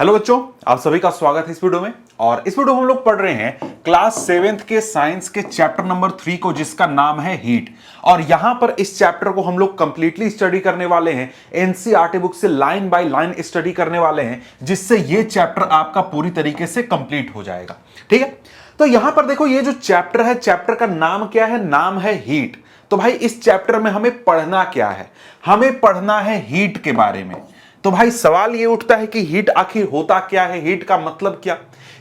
Hello बच्चों, आप सभी का स्वागत है इस वीडियो में। और इस वीडियो में हम लोग पढ़ रहे हैं क्लास 7th के साइंस के चैप्टर नंबर 3 को, जिसका नाम है हीट। और यहां पर इस चैप्टर को हम लोग कंप्लीटली स्टडी करने वाले हैं, एनसीईआरटी बुक से लाइन बाय लाइन स्टडी करने वाले हैं, जिससे ये चैप्टर आपका पूरी तरीके से कंप्लीट हो जाएगा। ठीक है, तो यहां पर देखो, ये जो चैप्टर है, चैप्टर का नाम क्या है? नाम है हीट। तो भाई इस चैप्टर में हमें पढ़ना क्या है? हमें पढ़ना है हीट के बारे में। तो भाई सवाल ये उठता है कि हीट आखिर होता क्या है, हीट का मतलब क्या?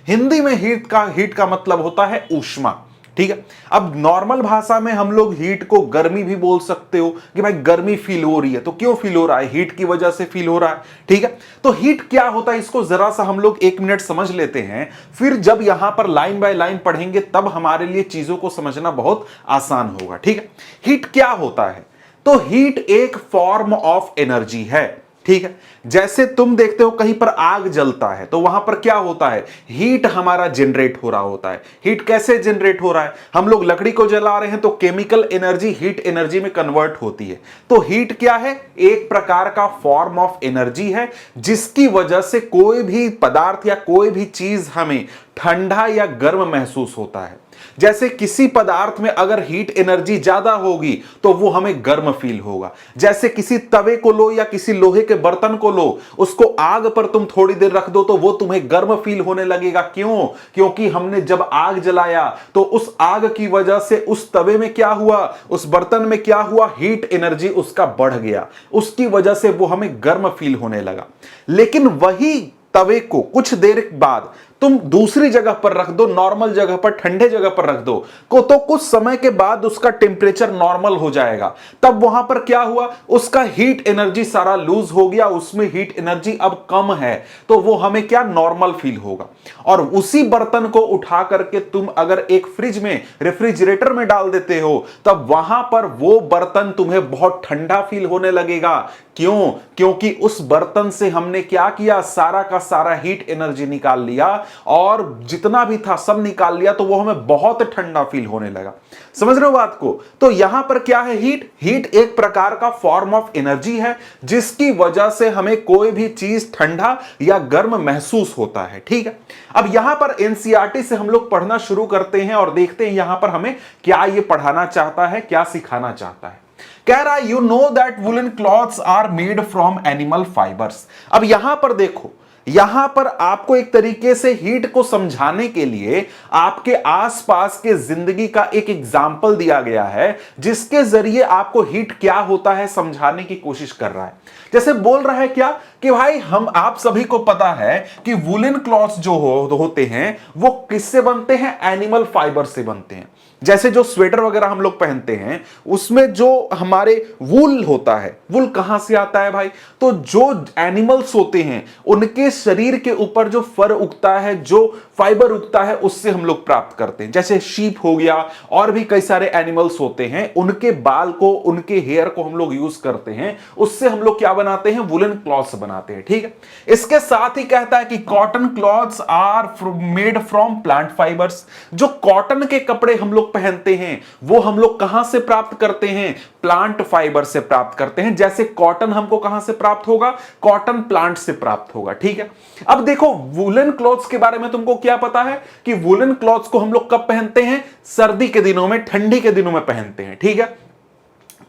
हिंदी में हीट का मतलब होता है ऊष्मा। ठीक है, अब नॉर्मल भाषा में हम लोग हीट को गर्मी भी बोल सकते हो कि भाई गर्मी फील हो रही है। तो क्यों फील हो रहा है? हीट की वजह से फील हो रहा है। ठीक है, तो हीट क्या होता है, इसको जरा सा हम लोग 1 मिनट समझ लेते हैं। फिर जब यहां पर लाइन बाय लाइन पढ़ेंगे तब हमारे लिए चीजों को समझना बहुत आसान होगा। ठीक है, हीट क्या होता है? तो हीट एक फॉर्म ऑफ एनर्जी है। ठीक है, जैसे तुम देखते हो कहीं पर आग जलता है तो वहां पर क्या होता है? हीट हमारा जनरेट हो रहा होता है। हीट कैसे जनरेट हो रहा है? हम लोग लकड़ी को जला रहे हैं तो केमिकल एनर्जी हीट एनर्जी में कन्वर्ट होती है। तो हीट क्या है? एक प्रकार का फॉर्म ऑफ एनर्जी है, जिसकी वजह से कोई भी पदार्थ या कोई भी चीज हमें ठंडा या गर्म महसूस होता है। जैसे किसी पदार्थ में अगर हीट एनर्जी ज्यादा होगी तो वो हमें गर्म फील होगा। जैसे किसी तवे को लो या किसी लोहे के बर्तन को लो, उसको आग पर तुम थोड़ी देर रख दो तो वो तुम्हें गर्म फील होने लगेगा। क्यों? क्योंकि हमने जब आग जलाया तो उस आग की वजह से उस तवे में क्या हुआ, उस बर्तन में क्या हुआ, हीट एनर्जी उसका बढ़ गया, उसकी वजह से वो हमें गर्म फील होने लगा। लेकिन वही तवे को कुछ देर बाद तुम दूसरी जगह पर रख दो, नॉर्मल जगह पर, ठंडे जगह पर रख दो तो कुछ समय के बाद उसका टेम्परेचर नॉर्मल हो जाएगा। तब वहां पर क्या हुआ, उसका हीट एनर्जी सारा लूज हो गया, उसमें हीट एनर्जी अब कम है, तो वो हमें क्या, नॉर्मल फील होगा। और उसी बर्तन को उठा करके तुम अगर एक फ्रिज में, रेफ्रिजरेटर में डाल देते हो, तब वहां पर वो बर्तन तुम्हें बहुत ठंडा फील होने लगेगा। क्यों? क्योंकि उस बर्तन से हमने क्या किया, सारा का सारा हीट एनर्जी निकाल लिया और जितना भी था सब निकाल लिया, तो वो हमें बहुत ठंडा फील होने लगा। समझ रहे हो बात को? तो यहां पर क्या है, हीट। हीट एक प्रकार का फॉर्म ऑफ एनर्जी है, जिसकी वजह से हमें कोई भी चीज ठंडा या गर्म महसूस होता है। ठीक है, अब यहां पर एनसीईआरटी से हम लोग पढ़ना शुरू करते हैं और देखते हैं यहां पर हमें क्या ये पढ़ाना चाहता है, क्या सिखाना चाहता है। कह रहा है, you know that woollen clothes are made from animal fibres. अब यहां पर देखो, यहां पर आपको एक तरीके से हीट को समझाने के लिए आपके आसपास के जिंदगी का एक एग्जाम्पल दिया गया है, जिसके जरिए आपको हीट क्या होता है समझाने की कोशिश कर रहा है। जैसे बोल रहा है क्या कि भाई आप सभी को पता है कि वुलन क्लॉथ्स जो होते हैं वो किससे बनते हैं? एनिमल फाइबर से बनते हैं। जैसे जो स्वेटर वगैरह हम लोग पहनते हैं उसमें जो हमारे वूल होता है, वूल कहां से आता है भाई? तो जो एनिमल्स होते हैं उनके शरीर के ऊपर जो फर उगता है, जो फाइबर उगता है, उससे हम लोग प्राप्त करते हैं। जैसे शीप हो गया, और भी कई सारे एनिमल्स होते हैं, उनके बाल को, उनके हेयर को हम लोग यूज करते हैं, उससे हम लोग क्या बनाते हैं? वुलन क्लॉथ्स बनाते हैं। ठीक है, इसके साथ ही कहता है कि cotton clothes are made from plant fibres. जो कॉटन के कपड़े हम लोग पहनते हैं वो हम लोग कहां से प्राप्त करते हैं? प्लांट फाइबर से प्राप्त करते हैं। जैसे कॉटन हमको कहां से प्राप्त होगा? कॉटन प्लांट से प्राप्त होगा। ठीक है, अब देखो वुलन क्लॉथ्स के बारे में तुमको क्या पता है कि वुलन क्लॉथ्स को हम लोग कब पहनते हैं? सर्दी के दिनों में, ठंडी के दिनों में पहनते हैं। ठीक है,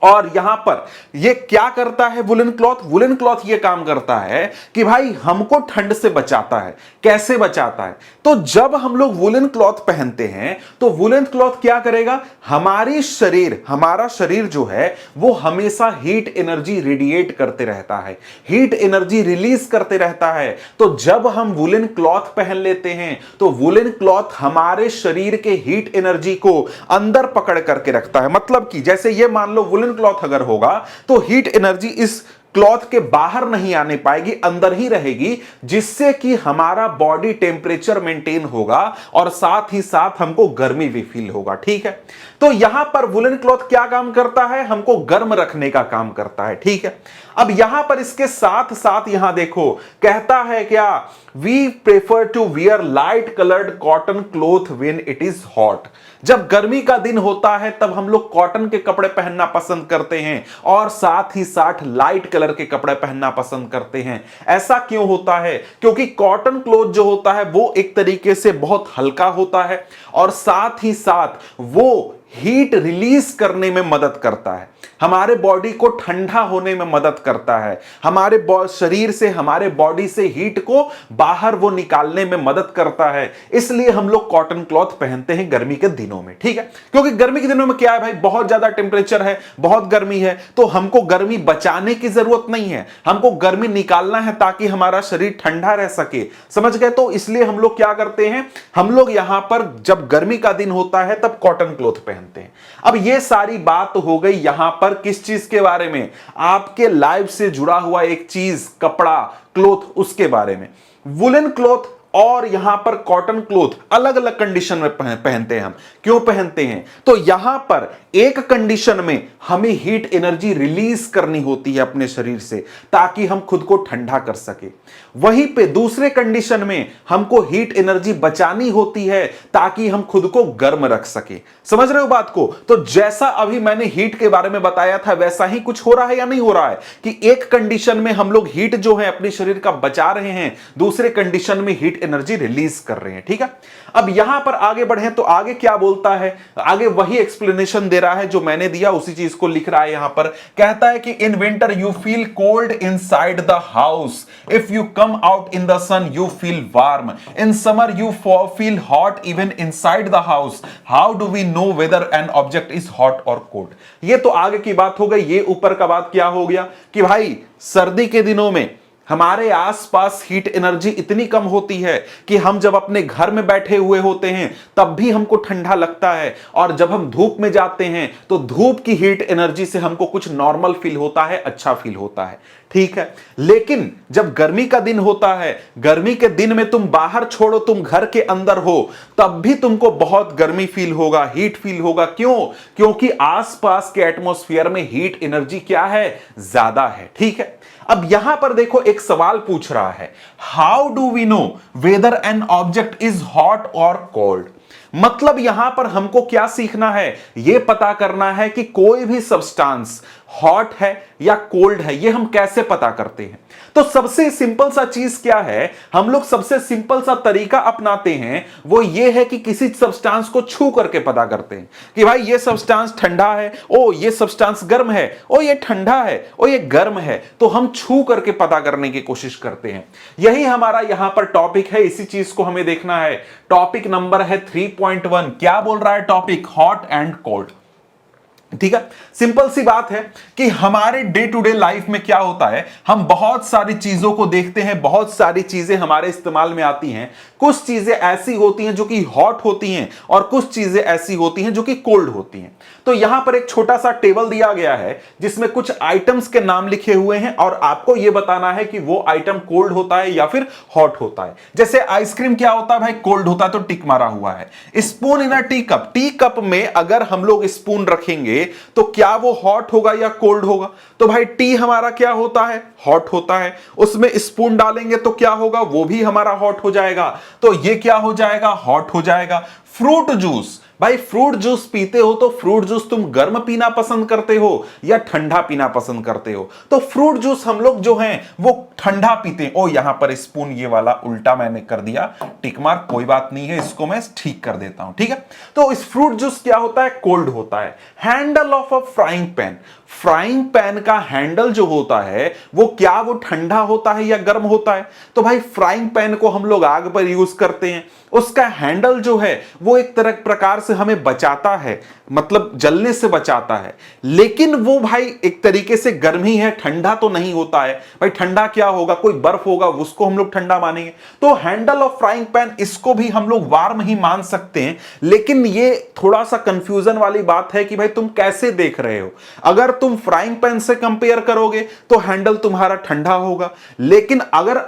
और यहां पर ये क्या करता है वुलन क्लॉथ? वुलन क्लॉथ ये काम करता है कि भाई हमको ठंड से बचाता है। कैसे बचाता है? तो जब हम लोग वुलन क्लॉथ पहनते हैं तो वुलन क्लॉथ क्या करेगा? हमारा शरीर जो है वो हमेशा हीट एनर्जी रेडिएट करते रहता है, हीट एनर्जी रिलीज करते रहता है। तो जब हम वुलन क्लॉथ पहन लेते हैं तो वुलन क्लॉथ हमारे शरीर के हीट एनर्जी को अंदर पकड़ करके रखता है। मतलब कि जैसे ये मान लो वुलन क्लॉथ अगर होगा तो हीट एनर्जी इस क्लॉथ के बाहर नहीं आने पाएगी, अंदर ही रहेगी, जिससे कि हमारा बॉडी टेम्परेचर मेंटेन होगा और साथ ही साथ हमको गर्मी भी फील होगा। ठीक है, तो यहां पर वुलन क्लॉथ क्या काम करता है, हमको गर्म रखने का काम करता है, ठीक है। अब यहां पर इसके साथ साथ यहां देखो कहता है क्या, we prefer to wear light coloured cotton cloth when it is hot. जब गर्मी का दिन होता है तब हम लोग कॉटन के कपड़े पहनना पसंद करते हैं और साथ ही साथ लाइट कलर के कपड़े पहनना पसंद करते हैं। ऐसा क्यों होता है, क्योंकि कॉटन क्लॉथ जो होता है वो एक तरीके से बहुत हल्का होता है और साथ ही साथ वो हीट रिलीज करने में मदद करता है, हमारे बॉडी को ठंडा होने में मदद करता है, हमारे शरीर से, हमारे बॉडी से हीट को बाहर वो निकालने में मदद करता है। इसलिए हम लोग कॉटन क्लॉथ पहनते हैं गर्मी के दिनों में, ठीक है। क्योंकि गर्मी के दिनों में क्या है भाई, बहुत ज्यादा टेम्परेचर है, बहुत गर्मी है, तो हमको गर्मी बचाने की जरूरत नहीं है, हमको गर्मी निकालना है ताकि हमारा शरीर ठंडा रह सके, समझ गए। तो इसलिए हम लोग क्या करते हैं, हम लोग यहां पर जब गर्मी का दिन होता है तब कॉटन क्लॉथ पहनते हैं। अब ये सारी बात हो गई यहां पर किस चीज के बारे में, आपके लाइफ से जुड़ा हुआ एक चीज, कपड़ा, क्लॉथ, उसके बारे में। वुलन क्लॉथ और यहां पर कॉटन क्लॉथ अलग अलग कंडीशन में पहनते हैं हम। क्यों पहनते हैं, तो यहां पर एक कंडीशन में हमें हीट एनर्जी रिलीज करनी होती है अपने शरीर से ताकि हम खुद को ठंडा कर सके, वहीं पे दूसरे कंडीशन में हमको हीट एनर्जी बचानी होती है ताकि हम खुद को गर्म रख सके। समझ रहे हो बात को। तो जैसा अभी मैंने हीट के बारे में बताया था वैसा ही कुछ हो रहा है या नहीं हो रहा है, कि एक कंडीशन में हम लोग हीट जो है अपने शरीर का बचा रहे हैं, दूसरे कंडीशन में हीट एनर्जी रिलीज कर रहे हैं, ठीक है। अब यहां पर आगे बढ़े तो आगे क्या बोलता है, आगे वही एक्सप्लेनेशन दे रहा है जो मैंने दिया, उसी चीज को लिख रहा है यहां पर। कहता है कि in winter you feel cold inside the house, if you come out in the sun you feel warm, in summer you feel hot even inside the house, how do we know whether an object is hot और cold. ये तो आगे की बात हो गई। ये ऊपर का बात क्या हो गया कि भाई सर्दी के दिनों में हमारे आसपास हीट एनर्जी इतनी कम होती है कि हम जब अपने घर में बैठे हुए होते हैं तब भी हमको ठंडा लगता है, और जब हम धूप में जाते हैं तो धूप की हीट एनर्जी से हमको कुछ नॉर्मल फील होता है, अच्छा फील होता है, ठीक है। लेकिन जब गर्मी का दिन होता है, गर्मी के दिन में तुम बाहर छोड़ो, तुम घर के अंदर हो, तब भी तुमको बहुत गर्मी फील होगा, हीट फील होगा। क्यों, क्योंकि आसपास के एटमॉस्फेयर में हीट एनर्जी क्या है, ज्यादा है, ठीक है। अब यहां पर देखो एक सवाल पूछ रहा है, how do we know whether an object is hot और कोल्ड। मतलब यहां पर हमको क्या सीखना है, यह पता करना है कि कोई भी सब्सटेंस हॉट है या कोल्ड है, यह हम कैसे पता करते हैं। तो सबसे सिंपल सा चीज क्या है, हम लोग सबसे सिंपल सा तरीका अपनाते हैं, वो ये है कि किसी सब्सटेंस को छू करके पता करते हैं कि भाई ये सब्सटेंस ठंडा है, ओ ये सब्सटेंस गर्म है, ओ ये ठंडा है, ओ ये गर्म है, तो हम छू करके पता करने की कोशिश करते हैं। यही हमारा यहां पर टॉपिक है, इसी चीज को हमें देखना है। टॉपिक नंबर है 3.1। क्या बोल रहा है टॉपिक, हॉट एंड कोल्ड, ठीक है। सिंपल सी बात है कि हमारे डे टू डे लाइफ में क्या होता है, हम बहुत सारी चीजों को देखते हैं, बहुत सारी चीजें हमारे इस्तेमाल में आती हैं। कुछ चीजें ऐसी होती हैं जो कि हॉट होती हैं और कुछ चीजें ऐसी होती हैं जो कि कोल्ड होती हैं। तो यहां पर एक छोटा सा टेबल दिया गया है जिसमें कुछ आइटम्स के नाम लिखे हुए हैं और आपको यह बताना है कि वो आइटम कोल्ड होता है या फिर हॉट होता है। जैसे आइसक्रीम क्या होता है भाई, कोल्ड होता है, तो टिक मारा हुआ है। Spoon in a tea cup, tea cup में अगर हम लोग स्पून रखेंगे तो क्या वो हॉट होगा या कोल्ड होगा। तो भाई टी हमारा क्या होता है, हॉट होता है। उसमें स्पून डालेंगे तो क्या होगा, वो भी हमारा हॉट हो जाएगा। तो ये क्या हो जाएगा, हॉट हो जाएगा। फ्रूट जूस, भाई फ्रूट जूस पीते हो तो फ्रूट जूस तुम गर्म पीना पसंद करते हो या ठंडा पीना पसंद करते हो। तो फ्रूट जूस हम लोग जो हैं वो ठंडा पीते हैं। ओ यहां पर स्पून ये वाला उल्टा मैंने कर दिया, टिक मार्क, कोई बात नहीं है, इसको मैं ठीक कर देता हूं, ठीक है। तो इस फ्रूट जूस क्या होता है, कोल्ड होता है। Handle of a frying pan, frying pan का हैंडल जो होता है वो क्या वो ठंडा होता है या गर्म होता है। तो भाई फ्राइंग पैन को हम लोग आग पर यूज करते हैं, उसका हैंडल जो है वो एक तरह प्रकार से हमें बचाता है, मतलब जलने से बचाता है, लेकिन वो भाई एक तरीके से गर्म ही है, ठंडा तो नहीं होता है। भाई ठंडा क्या होगा, कोई बर्फ होगा उसको हम लोग ठंडा मानेंगे। तो हैंडल ऑफ फ्राइंग पैन, इसको भी हम लोग वार्म ही मान सकते हैं। लेकिन ये थोड़ा सा कंफ्यूजन वाली बात है कि भाई तुम कैसे देख रहे हो। अगर तुम फ्राइंग पैन से कंपेयर करोगे तो हैंडल तुम्हारा ठंडा होगा, लेकिन अगर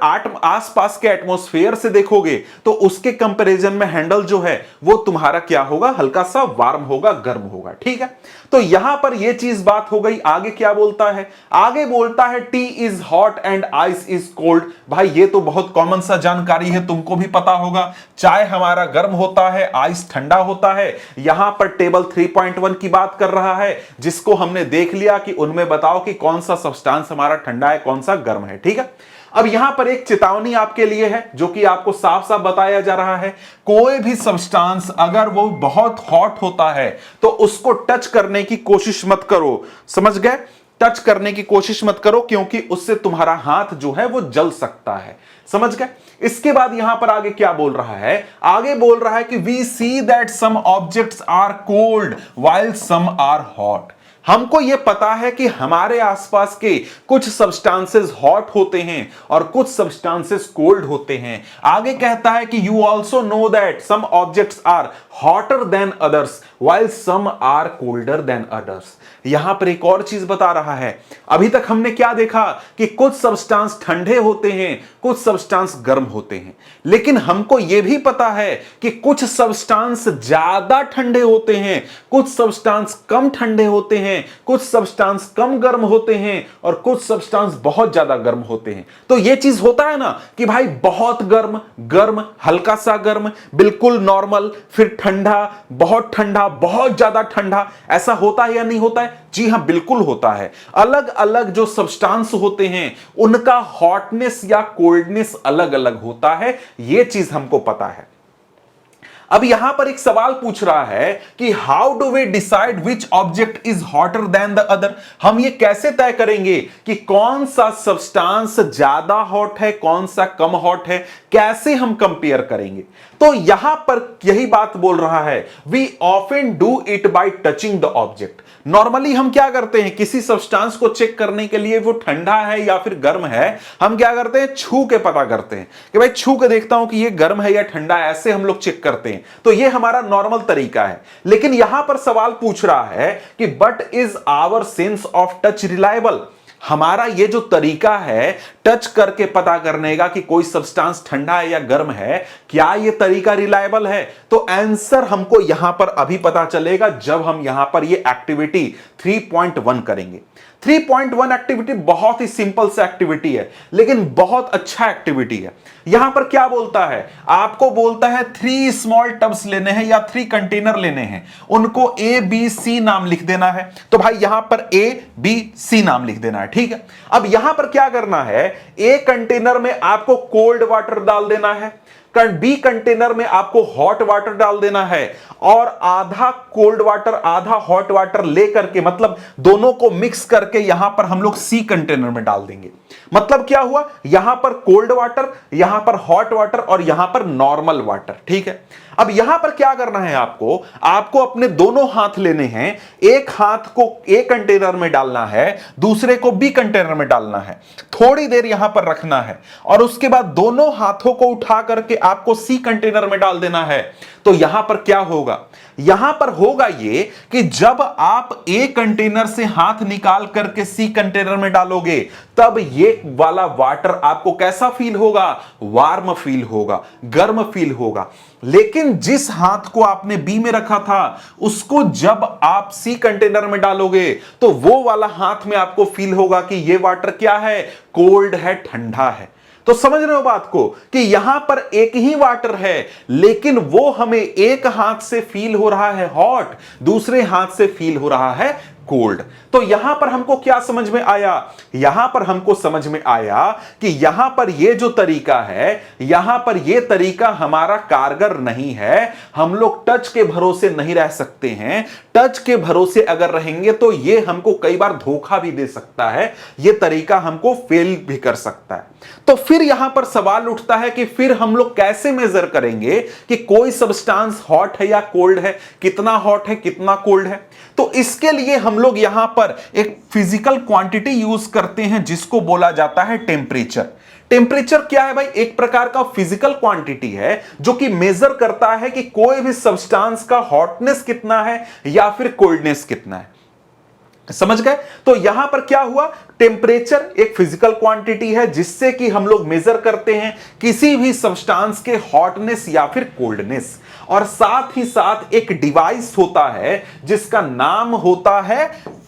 आसपास के एटमॉस्फेयर से देखोगे तो उसके कंपैरिजन में हैंडल जो है वो तुम्हारा क्या होगा, हल्का सा वार्म होगा, गर्म होगा। ठीक है, तो यहां पर यह चीज बात हो गई। आगे क्या बोलता है? आगे बोलता है T is hot and ice is cold. भाई ये तो बहुत कॉमन सा जानकारी है, तुमको भी पता होगा। चाय हमारा गर्म होता है, आइस ठंडा होता है। यहां पर टेबल 3.1 की बात कर रहा है, जिसको हमने देख लिया कि उनमें बताओ कि कौन सा सब्सटेंस हमारा ठंडा है, कौन सा गर्म है। ठीक है, अब यहां पर एक चेतावनी आपके लिए है, जो कि आपको साफ साफ बताया जा रहा है। कोई भी सब्सटेंस अगर वो बहुत हॉट होता है तो उसको टच करने की कोशिश मत करो। समझ गए? टच करने की कोशिश मत करो, क्योंकि उससे तुम्हारा हाथ जो है वो जल सकता है। समझ गए? इसके बाद यहां पर आगे क्या बोल रहा है? आगे बोल रहा है कि we see that some objects are cold while some are hot. हमको यह पता है कि हमारे आसपास के कुछ सब्सटेंसेस हॉट होते हैं और कुछ सब्सटेंसेस कोल्ड होते हैं। आगे कहता है कि you also know that some objects are hotter than others while some are colder than others. यहां पर एक और चीज बता रहा है। अभी तक हमने क्या देखा कि कुछ सब्सटेंस ठंडे होते हैं, कुछ सब्सटेंस गर्म होते हैं, लेकिन हमको यह भी पता है कि कुछ सब्सटेंस ज्यादा ठंडे होते हैं, कुछ सब्सटेंस कम ठंडे होते हैं, कुछ सब्सटेंस कम गर्म होते हैं और कुछ सब्सटेंस बहुत ज्यादा गर्म होते हैं। तो यह चीज होता है ना कि भाई बहुत गर्म, गर्म, हल्का सा गर्म, बिल्कुल नॉर्मल, फिर ठंडा, बहुत ज्यादा ठंडा। ऐसा होता है या नहीं होता है? जी हां, बिल्कुल होता है। अलग अलग जो सब्सटेंस होते हैं उनका हॉटनेस या कोल्डनेस अलग अलग होता है, यह चीज हमको पता है। अब यहां पर एक सवाल पूछ रहा है कि how do we decide which object is hotter than the other. हम ये कैसे तय करेंगे कि कौन सा सब्सटेंस ज्यादा हॉट है, कौन सा कम हॉट है? कैसे हम कंपेयर करेंगे? तो यहां पर यही बात बोल रहा है, we often do it by touching the object. Normally हम क्या करते हैं, किसी सब्सटेंस को चेक करने के लिए वो ठंडा है या फिर गर्म है, हम क्या करते हैं, छू के पता करते हैं कि भाई छू के देखता हूं कि ये गर्म है या ठंडा है। ऐसे हम लोग चेक करते हैं, तो ये हमारा नॉर्मल तरीका है। लेकिन यहां पर सवाल पूछ रहा है कि but is our sense of touch reliable. हमारा ये जो तरीका है टच करके पता करने का कि कोई सब्सटेंस ठंडा है या गर्म है, क्या ये तरीका रिलायबल है? तो आंसर हमको यहां पर अभी पता चलेगा जब हम यहां पर ये एक्टिविटी 3.1 करेंगे। 3.1 एक्टिविटी बहुत ही सिंपल सा एक्टिविटी है, लेकिन बहुत अच्छा एक्टिविटी है। यहां पर क्या बोलता है? आपको बोलता है 3 स्मॉल टब्स लेने हैं या 3 कंटेनर लेने हैं, उनको A B C नाम लिख देना है। तो भाई यहां पर A B C नाम लिख देना है। ठीक है, अब यहां पर क्या करना है, A कंटेनर में आपको कोल्ड वाटर डाल देना है, बी कंटेनर में आपको हॉट वाटर डाल देना है, और आधा कोल्ड वाटर आधा हॉट वाटर लेकर के, मतलब दोनों को मिक्स करके यहां पर हम लोग सी कंटेनर में डाल देंगे। मतलब क्या हुआ, यहां पर कोल्ड वाटर, यहां पर हॉट वाटर और यहां पर नॉर्मल वाटर। ठीक है, अब यहां पर क्या करना है, आपको अपने दोनों हाथ लेने हैं। एक हाथ को ए कंटेनर में डालना है, दूसरे को बी कंटेनर में डालना है, थोड़ी देर यहां पर रखना है, और उसके बाद दोनों हाथों को उठा करके आपको सी कंटेनर में डाल देना है। तो यहां पर क्या होगा, यहां पर होगा ये कि जब आप ए कंटेनर से हाथ निकाल करके सी कंटेनर में डालोगे, तब ये वाला वाटर आपको कैसा फील होगा, वार्म फील होगा, गर्म फील होगा। लेकिन जिस हाथ को आपने बी में रखा था, उसको जब आप सी कंटेनर में डालोगे, तो वो वाला हाथ में आपको फील होगा कि ये वाटर क्या है, कोल्ड है, ठंडा है। तो समझ रहे हो बात को, कि यहां पर एक ही वाटर है, लेकिन वो हमें एक हाथ से फील हो रहा है हॉट, दूसरे हाथ से फील हो रहा है कोल्ड। तो यहां पर हमको क्या समझ में आया, यहां पर हमको समझ में आया कि यहां पर ये जो तरीका है, यहां पर ये तरीका हमारा कारगर नहीं है। हम लोग टच के भरोसे नहीं रह सकते हैं। टच के भरोसे अगर रहेंगे तो ये हमको कई बार धोखा भी दे सकता है, ये तरीका हमको फेल भी कर सकता है। तो फिर यहां पर सवाल उठता है कि फिर हम लोग कैसे मेजर करेंगे कि कोई सब्सटेंस हॉट है या कोल्ड है, कितना हॉट है, कितना कोल्ड है? तो इसके लिए हम लोग यहां पर एक फिजिकल क्वांटिटी यूज करते हैं, जिसको बोला जाता है टेम्परेचर। टेम्परेचर क्या है भाई, एक प्रकार का फिजिकल क्वांटिटी है जो कि मेजर करता है कि कोई भी सब्सटेंस का हॉटनेस कितना है या फिर कोल्डनेस कितना है। समझ गए? तो यहां पर क्या हुआ, टेम्परेचर एक फिजिकल क्वांटिटी है जिससे कि हम लोग मेजर करते हैं किसी भी सब्सटेंस के हॉटनेस या फिर कोल्डनेस, और साथ ही साथ एक डिवाइस होता है जिसका नाम होता है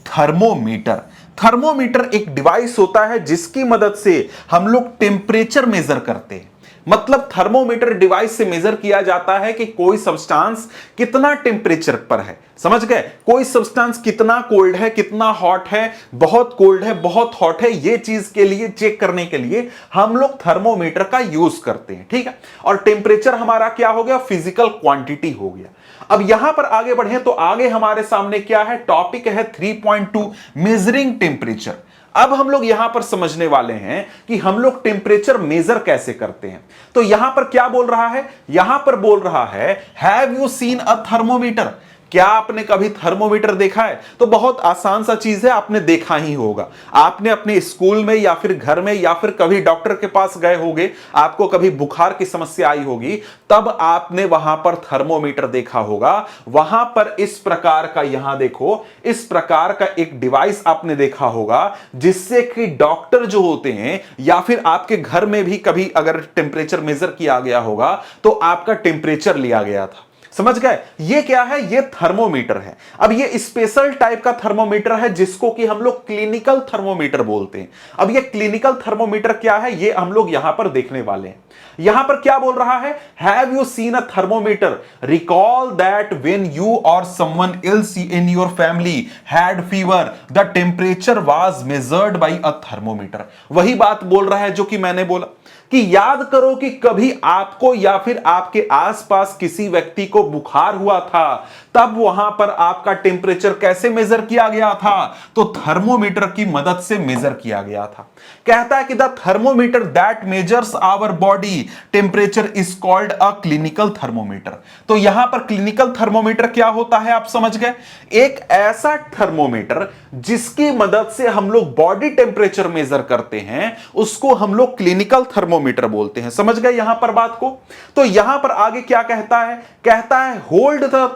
थर्मोमीटर। थर्मोमीटर एक डिवाइस होता है जिसकी मदद से हम लोग टेम्परेचर मेजर करते हैं। मतलब थर्मोमीटर डिवाइस से मेजर किया जाता है कि कोई सब्सटेंस कितना टेम्परेचर पर है। समझ गए? कोई सब्सटेंस कितना कोल्ड है, कितना हॉट है, बहुत कोल्ड है, बहुत हॉट है, ये चीज के लिए चेक करने के लिए हम लोग थर्मोमीटर का यूज करते हैं। ठीक है? और टेम्परेचर हमारा क्या हो गया, फिजिकल क्वांटिटी हो गया। अब यहां पर आगे बढ़े तो आगे हमारे सामने क्या है, टॉपिक है 3.2 मेजरिंग टेम्परेचर। अब हम लोग यहां पर समझने वाले हैं कि हम लोग टेम्परेचर मेजर कैसे करते हैं। तो यहां पर क्या बोल रहा है, यहां पर बोल रहा है have you seen a thermometer. क्या आपने कभी थर्मोमीटर देखा है? तो बहुत आसान सा चीज है, आपने देखा ही होगा। आपने अपने स्कूल में या फिर घर में या फिर कभी डॉक्टर के पास गए होंगे, आपको कभी बुखार की समस्या आई होगी, तब आपने वहां पर थर्मोमीटर देखा होगा। वहां पर इस प्रकार का, यहां देखो, इस प्रकार का एक डिवाइस आपने देखा होगा जिससे कि डॉक्टर जो होते हैं या फिर आपके घर में भी कभी अगर टेम्परेचर मेजर किया गया होगा तो आपका टेम्परेचर लिया गया था। समझ गए? ये क्या है, ये थर्मोमीटर है। अब ये स्पेशल टाइप का थर्मोमीटर है जिसको कि हम लोग क्लिनिकल थर्मोमीटर बोलते हैं। अब ये क्लिनिकल थर्मोमीटर क्या है, ये हम लोग यहां पर देखने वाले हैं। यहां पर क्या बोल रहा है, have you seen a thermometer, recall that when you or someone else in your family had fever the temperature was measured by a thermometer. वही बात बोल रहा है जो कि मैंने बोला कि याद करो कि कभी आपको या फिर आपके आसपास किसी व्यक्ति को बुखार हुआ था, तब वहां पर आपका टेम्परेचर कैसे मेजर किया गया था, तो थर्मोमीटर की मदद से मेजर किया गया था। कहता है कि the thermometer that measures our body temperature is called a clinical thermometer. तो यहां पर क्लिनिकल थर्मोमीटर क्या होता है, आप समझ गए? एक ऐसा थर्मोमीटर जिसकी मदद से हम लोग बॉडी टेम्परेचर मेजर करते हैं, उसको हम लोग क्लिनिकल थर्मोमीटर बोलते हैं। समझ गए यहां पर बात को? तो यहां पर आगे क्या कहता है, कहता है hold the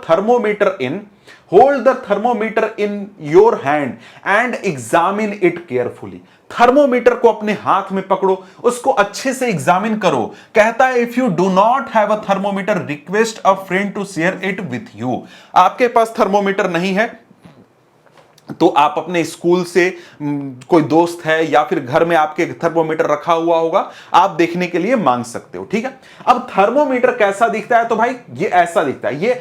thermometer in your hand and examine it carefully. Thermometer को अपने हाथ में पकड़ो, उसको अच्छे से एग्जामिन करो। कहता है if you do not have a thermometer request a friend to share it with you. आपके पास थर्मोमीटर नहीं है तो आप अपने स्कूल से कोई दोस्त है या फिर घर में आपके थर्मोमीटर रखा हुआ होगा, आप देखने के लिए मांग सकते हो। ठीक है? अब थर्मोमीटर कैसा दिखता है, तो भाई ये ऐसा दिखता है। ये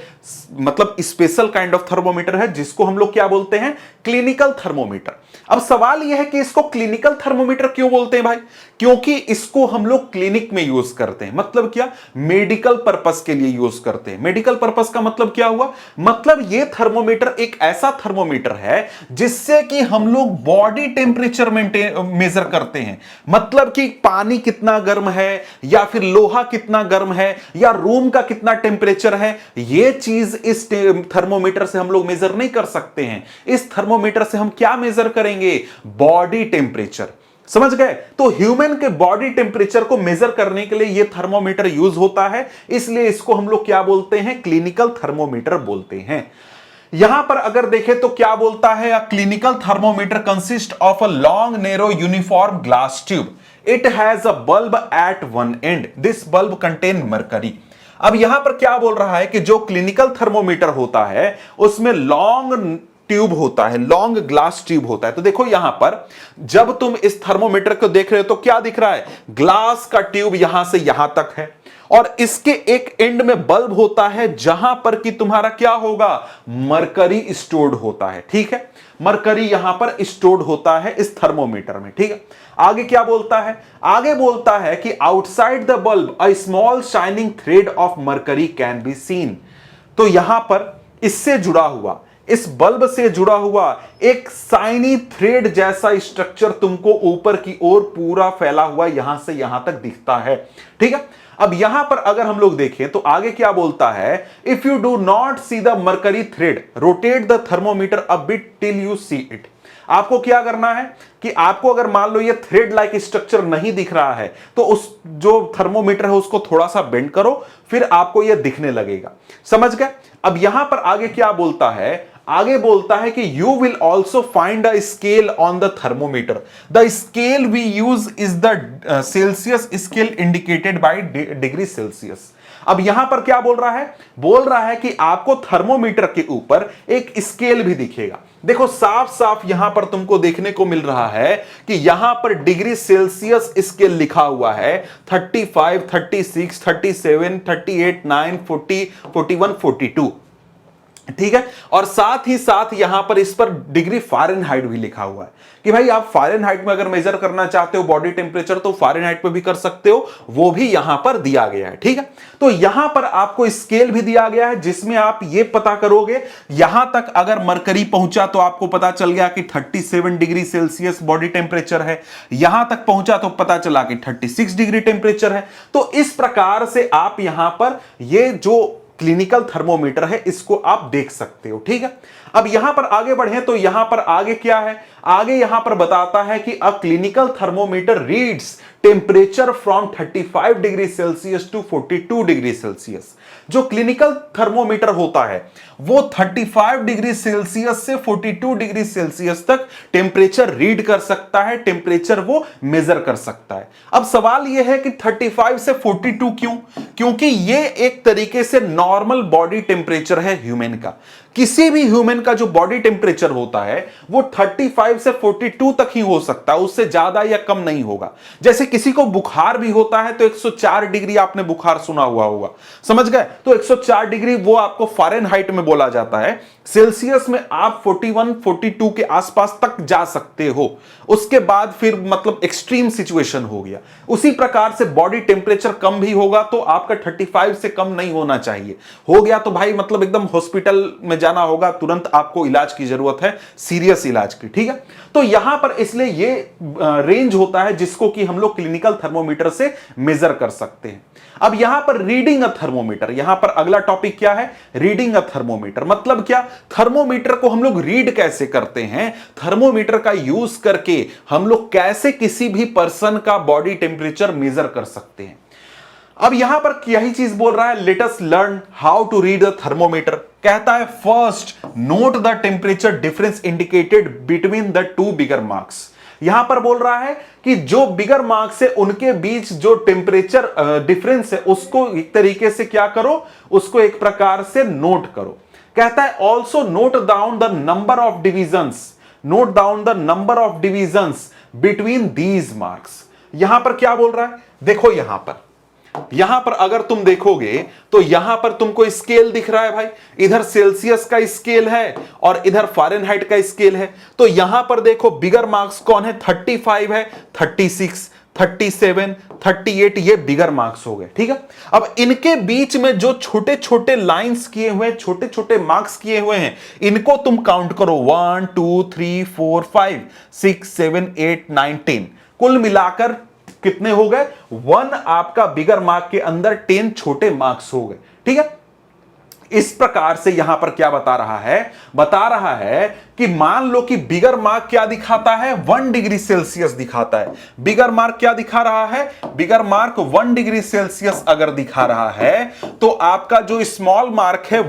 मतलब स्पेशल काइंड ऑफ थर्मोमीटर है जिसको हम लोग क्या बोलते हैं, क्लिनिकल थर्मोमीटर। अब सवाल यह है कि इसको क्लिनिकल थर्मोमीटर क्यों बोलते हैं भाई? क्योंकि इसको हम लोग क्लिनिक में यूज करते हैं। मतलब क्या, मेडिकल पर्पस के लिए यूज करते हैं। मेडिकल पर्पस का मतलब क्या हुआ, मतलब ये थर्मोमीटर एक ऐसा थर्मोमीटर है जिससे कि हम लोग बॉडी टेम्परेचर मेजर करते हैं। मतलब कि पानी कितना गर्म है या फिर लोहा कितना गर्म है या रूम का कितना टेम्परेचर है, यह चीज इस थर्मोमीटर से हम लोग मेजर नहीं कर सकते हैं। इस थर्मोमीटर से हम क्या मेजर करेंगे, बॉडी टेम्परेचर। समझ गए? तो ह्यूमन के बॉडी टेम्परेचर को मेजर करने के लिए यह थर्मोमीटर यूज होता है, इसलिए इसको हम लोग क्या बोलते हैं, क्लिनिकल थर्मोमीटर बोलते हैं। यहां पर अगर देखें तो क्या बोलता है, a clinical thermometer consist of a long narrow uniform glass tube, it has a bulb at one end, this bulb contain mercury. अब यहां पर क्या बोल रहा है कि जो क्लिनिकल थर्मोमीटर होता है उसमें लॉन्ग ट्यूब होता है, लॉन्ग ग्लास ट्यूब होता है। तो देखो यहां पर जब तुम इस थर्मोमीटर को देख रहे हो तो क्या दिख रहा है, ग्लास का ट्यूब यहां से यहां तक है और इसके एक एंड में बल्ब होता है जहां पर कि तुम्हारा क्या होगा, मरकरी स्टोर्ड होता है। ठीक है? मरकरी यहां पर स्टोर्ड होता है इस थर्मोमीटर में। ठीक है? आगे क्या बोलता है, आगे बोलता है कि outside the bulb a small shining thread of mercury can be seen. तो यहां पर इससे जुड़ा हुआ, इस बल्ब से जुड़ा हुआ एक साइनी थ्रेड जैसा स्ट्रक्चर तुमको ऊपर की ओर पूरा फैला हुआ यहां से यहां तक दिखता है। ठीक है? अब यहां पर अगर हम लोग देखें तो आगे क्या बोलता है, if you do not see the mercury thread rotate the thermometer a bit till you see it. आपको क्या करना है कि आपको अगर मान लो ये थ्रेड लाइक स्ट्रक्चर नहीं दिख रहा है तो उस जो थर्मोमीटर है उसको थोड़ा सा बेंड करो, फिर आपको ये दिखने लगेगा। समझ गए? अब यहां पर आगे क्या बोलता है, आगे बोलता है कि you will also find a scale on the thermometer, the scale we use is the Celsius scale indicated by degree Celsius. अब यहां पर क्या बोल रहा है, बोल रहा है कि आपको थर्मोमीटर के ऊपर एक स्केल भी दिखेगा। देखो साफ साफ यहां पर तुमको देखने को मिल रहा है कि यहां पर डिग्री सेल्सियस स्केल लिखा हुआ है 35, 36, 37, 38, 9, 40, 41, 42, ठीक है। और साथ ही साथ यहां पर इस पर डिग्री फ़ारेनहाइट भी लिखा हुआ है कि भाई आप फ़ारेनहाइट में अगर मेजर करना चाहते हो बॉडी टेम्परेचर तो फ़ारेनहाइट पे भी कर सकते हो, वो भी यहां पर दिया गया है, ठीक है। तो यहां पर आपको स्केल भी दिया गया है जिसमें आप ये पता करोगे, यहां तक अगर मरकरी पहुंचा तो आपको पता चल गया कि 37 डिग्री सेल्सियस बॉडी टेम्परेचर है, यहां तक पहुंचा तो पता चला कि 36 डिग्री टेम्परेचर है। तो इस प्रकार से आप यहां पर ये जो क्लिनिकल थर्मोमीटर है इसको आप देख सकते हो, ठीक है। अब यहां पर आगे बढ़े तो यहां पर आगे क्या है, आगे यहां पर बताता है कि a clinical thermometer reads temperature from 35 degree Celsius to 42 degree Celsius. जो क्लिनिकल थर्मोमीटर होता है वो 35 डिग्री सेल्सियस से 42 डिग्री सेल्सियस तक टेम्परेचर रीड कर सकता है, टेम्परेचर वो मेजर कर सकता है। अब सवाल ये है कि 35 से 42 क्यों? क्योंकि ये एक तरीके से नॉर्मल बॉडी टेम्परेचर है ह्यूमन का। किसी भी ह्यूमन का जो बॉडी टेम्परेचर होता है वो 35 से 42 तक ही हो सकता है, उससे ज्यादा या कम नहीं होगा। जैसे किसी को बुखार भी होता है तो 104 डिग्री, आपने बुखार सुना हुआ होगा, समझ गए? तो 104 डिग्री वो आपको फ़ारेनहाइट में बोला जाता है। सेल्सियस में आप 41, 42 के आसपास तक जा सकते हो, उसके बाद फिर मतलब एक्सट्रीम सिचुएशन हो गया। उसी प्रकार से बॉडी टेम्परेचर कम भी होगा तो आपका 35 से कम नहीं होना चाहिए। हो गया तो भाई मतलब एकदम हॉस्पिटल में जाना होगा, तुरंत आपको इलाज की जरूरत है, सीरियस इलाज की, ठीक है। तो यहां पर इसलिए ये रेंज होता है जिसको कि हम लोग क्लिनिकल थर्मोमीटर से मेजर कर सकते हैं। अब यहां पर रीडिंग अ थर्मोमीटर, यहां पर अगला टॉपिक क्या है, रीडिंग अ थर्मोमीटर। मतलब क्या, थर्मोमीटर को हम लोग रीड कैसे करते हैं, थर्मोमीटर का यूज करके हम लोग कैसे किसी भी पर्सन का बॉडी टेम्परेचर मेजर कर सकते हैं। अब यहां पर यही चीज बोल रहा है, let us learn how to read the thermometer. कहता है first note the temperature difference indicated between the two bigger marks. यहां पर बोल रहा है कि जो बिगर मार्क्स है उनके बीच जो टेम्परेचर डिफरेंस है उसको एक तरीके से क्या करो, उसको एक प्रकार से नोट करो। कहता है also note down the number of divisions, note down the number of divisions between these marks. यहां पर क्या बोल रहा है, देखो यहां पर अगर तुम देखोगे तो यहां पर तुमको स्केल दिख रहा है भाई, इधर सेल्सियस का स्केल है और इधर फ़ारेनहाइट का स्केल है। तो यहां पर देखो बिगर मार्क्स कौन है, 35 है, 36, 37, 38 ये बिगर मार्क्स हो गए, ठीक है। अब इनके बीच में जो छोटे छोटे लाइंस किए हुए, छोटे छोटे मार्क्स किए हुए हैं, इनको तुम काउंट करो, 1 2 3 4 5 6 7 8 9 10, कुल मिलाकर कितने हो गए, 1 आपका बिगर मार्क के अंदर 10 छोटे मार्क्स हो गए, ठीक है। इस प्रकार से यहां पर क्या बता रहा है कि मान लो कि बिगर मार्क क्या दिखाता है, 1 डिग्री सेल्सियस दिखाता है। बिगर मार्क क्या दिखा रहा है, बिगर मार्क 1 डिग्री सेल्सियस अगर दिखा रहा है तो आपका जो स्मॉल मार्क है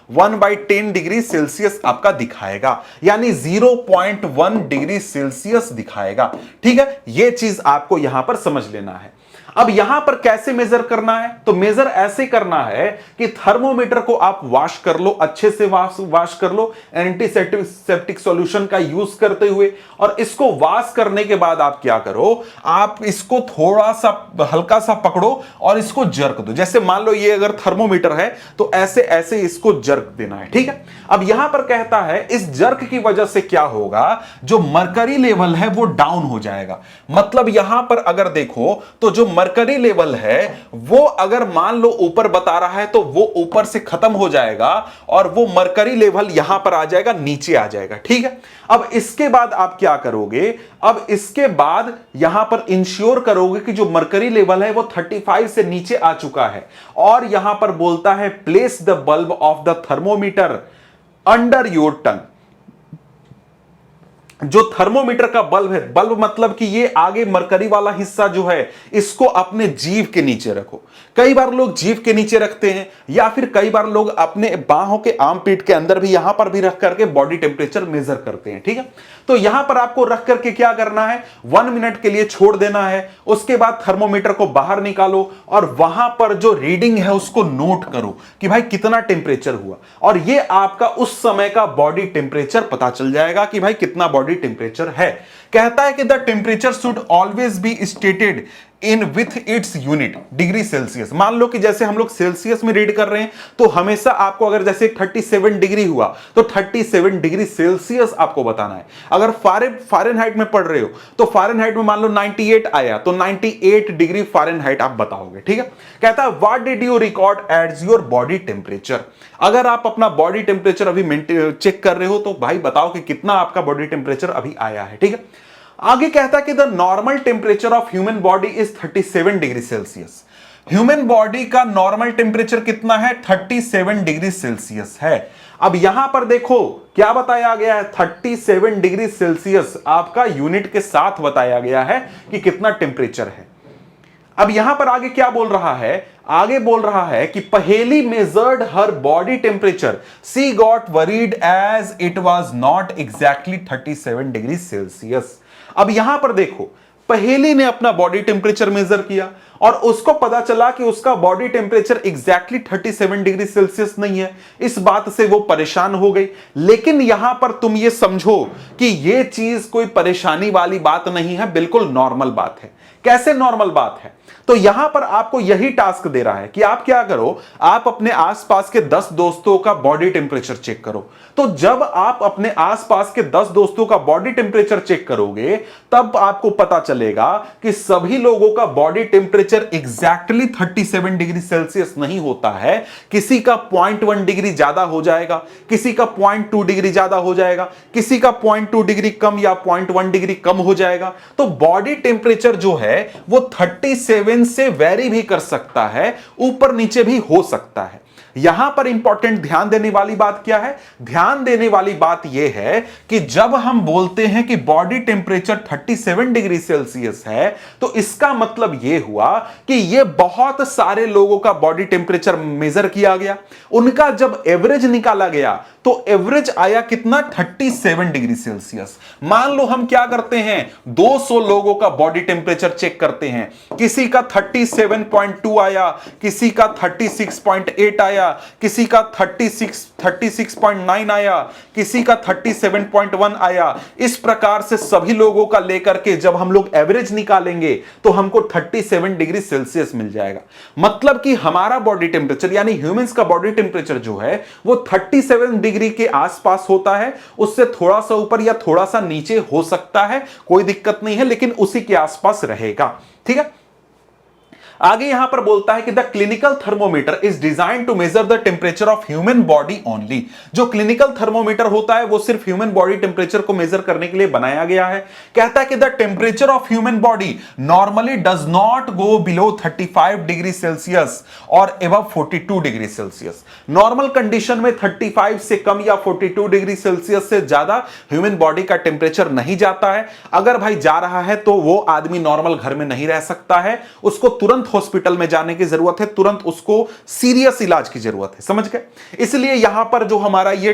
1/10 डिग्री सेल्सियस आपका दिखाएगा, यानी 0.1 डिग्री सेल्सियस दिखाएगा, ठीक है। यह चीज आपको यहां पर समझ लेना है। अब यहां पर कैसे मेजर करना है, तो मेजर ऐसे करना है कि थर्मोमीटर को आप वॉश कर लो, अच्छे से वॉश कर लो एंटीसेप्टिक सॉल्यूशन का यूज करते हुए, और इसको वॉश करने के बाद आप क्या करो, आप इसको थोड़ा सा हल्का सा पकड़ो और इसको जर्क दो। जैसे मान लो ये अगर थर्मोमीटर है तो ऐसे ऐसे इसको जर्क देना है, ठीक है। अब यहां पर कहता है इस जर्क की वजह से क्या होगा, जो मरकरी लेवल है वो डाउन हो जाएगा। मतलब यहां पर अगर देखो तो जो मरकरी लेवल है वो अगर मान लो ऊपर बता रहा है तो वो ऊपर से खत्म हो जाएगा और वो मरकरी लेवल यहां पर आ जाएगा, नीचे आ जाएगा, ठीक है। अब इसके बाद आप क्या करोगे, अब इसके बाद यहां पर इंश्योर करोगे कि जो मरकरी लेवल है वो 35 से नीचे आ चुका है, और यहां पर बोलता है place the bulb of the thermometer under your tongue. जो थर्मोमीटर का बल्ब है, बल्ब मतलब कि ये आगे मरकरी वाला हिस्सा जो है इसको अपने जीभ के नीचे रखो। कई बार लोग जीभ के नीचे रखते हैं, या फिर कई बार लोग अपने बाहों के आर्म पीट के अंदर भी यहां पर भी रख करके बॉडी टेम्परेचर मेजर करते हैं। ठीक है, तो यहां पर आपको रख करके क्या करना है, 1 मिनट के लिए छोड़ देना है। उसके बाद थर्मोमीटर को बाहर निकालो और वहां पर जो रीडिंग है उसको नोट करो कि भाई कितना टेम्परेचर हुआ, और ये आपका उस समय का बॉडी टेम्परेचर पता चल जाएगा कि भाई कितना बॉडी टेम्परेचर है। कहता है कि the temperature should always be stated in with its unit degree Celsius. मान लो कि जैसे हम लोग सेल्सियस में रीड कर रहे हैं तो हमेशा आपको अगर जैसे 37 डिग्री हुआ तो 37 डिग्री सेल्सियस आपको बताना है। अगर फारेनहाइट में पढ़ रहे हो तो फारेनहाइट में मान लो 98 आया तो 98 डिग्री फारेनहाइट आप बताओगे। ठीक है, कहता है what did you record as your body temperature. अगर आप अपना बॉडी टेम्परेचर अभी चेक कर रहे हो तो भाई बताओ कि कितना आपका बॉडी टेम्परेचर अभी आया है। ठीक है, आगे कहता है कि the normal temperature of human body is 37 degree Celsius. Human body का नॉर्मल टेम्परेचर कितना है, 37 डिग्री सेल्सियस है। अब यहां पर देखो क्या बताया गया है, 37 डिग्री सेल्सियस आपका यूनिट के साथ बताया गया है कि कितना टेम्परेचर है। अब यहां पर आगे क्या बोल रहा है, आगे बोल रहा है कि Paheli measured her body temperature, she got worried as it was not exactly 37 degree Celsius. अब यहां पर देखो पहेली ने अपना बॉडी टेम्परेचर मेजर किया और उसको पता चला कि उसका body temperature exactly 37 degree Celsius नहीं है। इस बात से वो परेशान हो गई। लेकिन यहां पर तुम ये समझो कि ये चीज कोई परेशानी वाली बात नहीं है, बिल्कुल नॉर्मल बात है। कैसे नॉर्मल बात है, तो यहां पर आपको यही टास्क दे रहा है कि आप क्या करो, आप अपने आसपास के 10 दोस्तों का बॉडी टेम्परेचर चेक करो। तो जब आप अपने आसपास के 10 दोस्तों का बॉडी टेम्परेचर चेक करोगे तब आपको पता चलेगा कि सभी लोगों का body temperature exactly 37 degree Celsius नहीं होता है। किसी का 0.1 डिग्री ज्यादा हो जाएगा, किसी का 0.2 डिग्री ज्यादा हो जाएगा, किसी का 0.2 डिग्री कम या 0.1 डिग्री कम हो जाएगा। तो बॉडी टेम्परेचर जो है वो 37 से वेरी भी कर सकता है, ऊपर नीचे भी हो सकता है। यहां पर इंपॉर्टेंट ध्यान देने वाली बात क्या है, ध्यान देने वाली बात यह है कि जब हम बोलते हैं कि बॉडी टेम्परेचर 37 डिग्री सेल्सियस है तो इसका मतलब यह हुआ कि यह बहुत सारे लोगों का बॉडी टेम्परेचर मेजर किया गया, उनका जब एवरेज निकाला गया तो एवरेज आया कितना, 37 डिग्री सेल्सियस। मान लो हम क्या करते हैं, 200 लोगों का बॉडी टेम्परेचर चेक करते हैं, किसी का 37.2 आया, किसी का 36.8 आया, किसी का 36.9 आया, किसी का 37.1 आया। इस प्रकार से सभी लोगों का लेकर के जब हम लोग एवरेज निकालेंगे तो हमको 37 डिग्री सेल्सियस मिल जाएगा। मतलब कि हमारा बॉडी टेम्परेचर यानी ह्यूमंस का बॉडी टेम्परेचर जो है वो 37 डिग्री के आसपास होता है, उससे थोड़ा सा ऊपर या थोड़ा सा नीचे हो सकता है, कोई दिक्कत नहीं है, लेकिन उसी के आसपास रहेगा। ठीक है, आगे यहां पर बोलता है कि the clinical thermometer is design to measure the temperature of human body only. जो क्लिनिकल थर्मोमीटर होता है वो सिर्फ ह्यूमन बॉडी टेम्परेचर को मेजर करने के लिए बनाया गया है। कहता है कि the temperature of human body normally does not go below 35 degree Celsius और above 42 degree Celsius. Normal condition में 35 से कम या 42 डिग्री सेल्सियस से ज्यादा ह्यूमन बॉडी का टेम्परेचर नहीं जाता है। अगर भाई जा रहा है तो वो आदमी नॉर्मल घर में नहीं रह सकता है, उसको तुरंत हॉस्पिटल में जाने की जरूरत है, तुरंत उसको सीरियस इलाज की जरूरत है। समझ गए? इसलिए यहां पर जो हमारा ये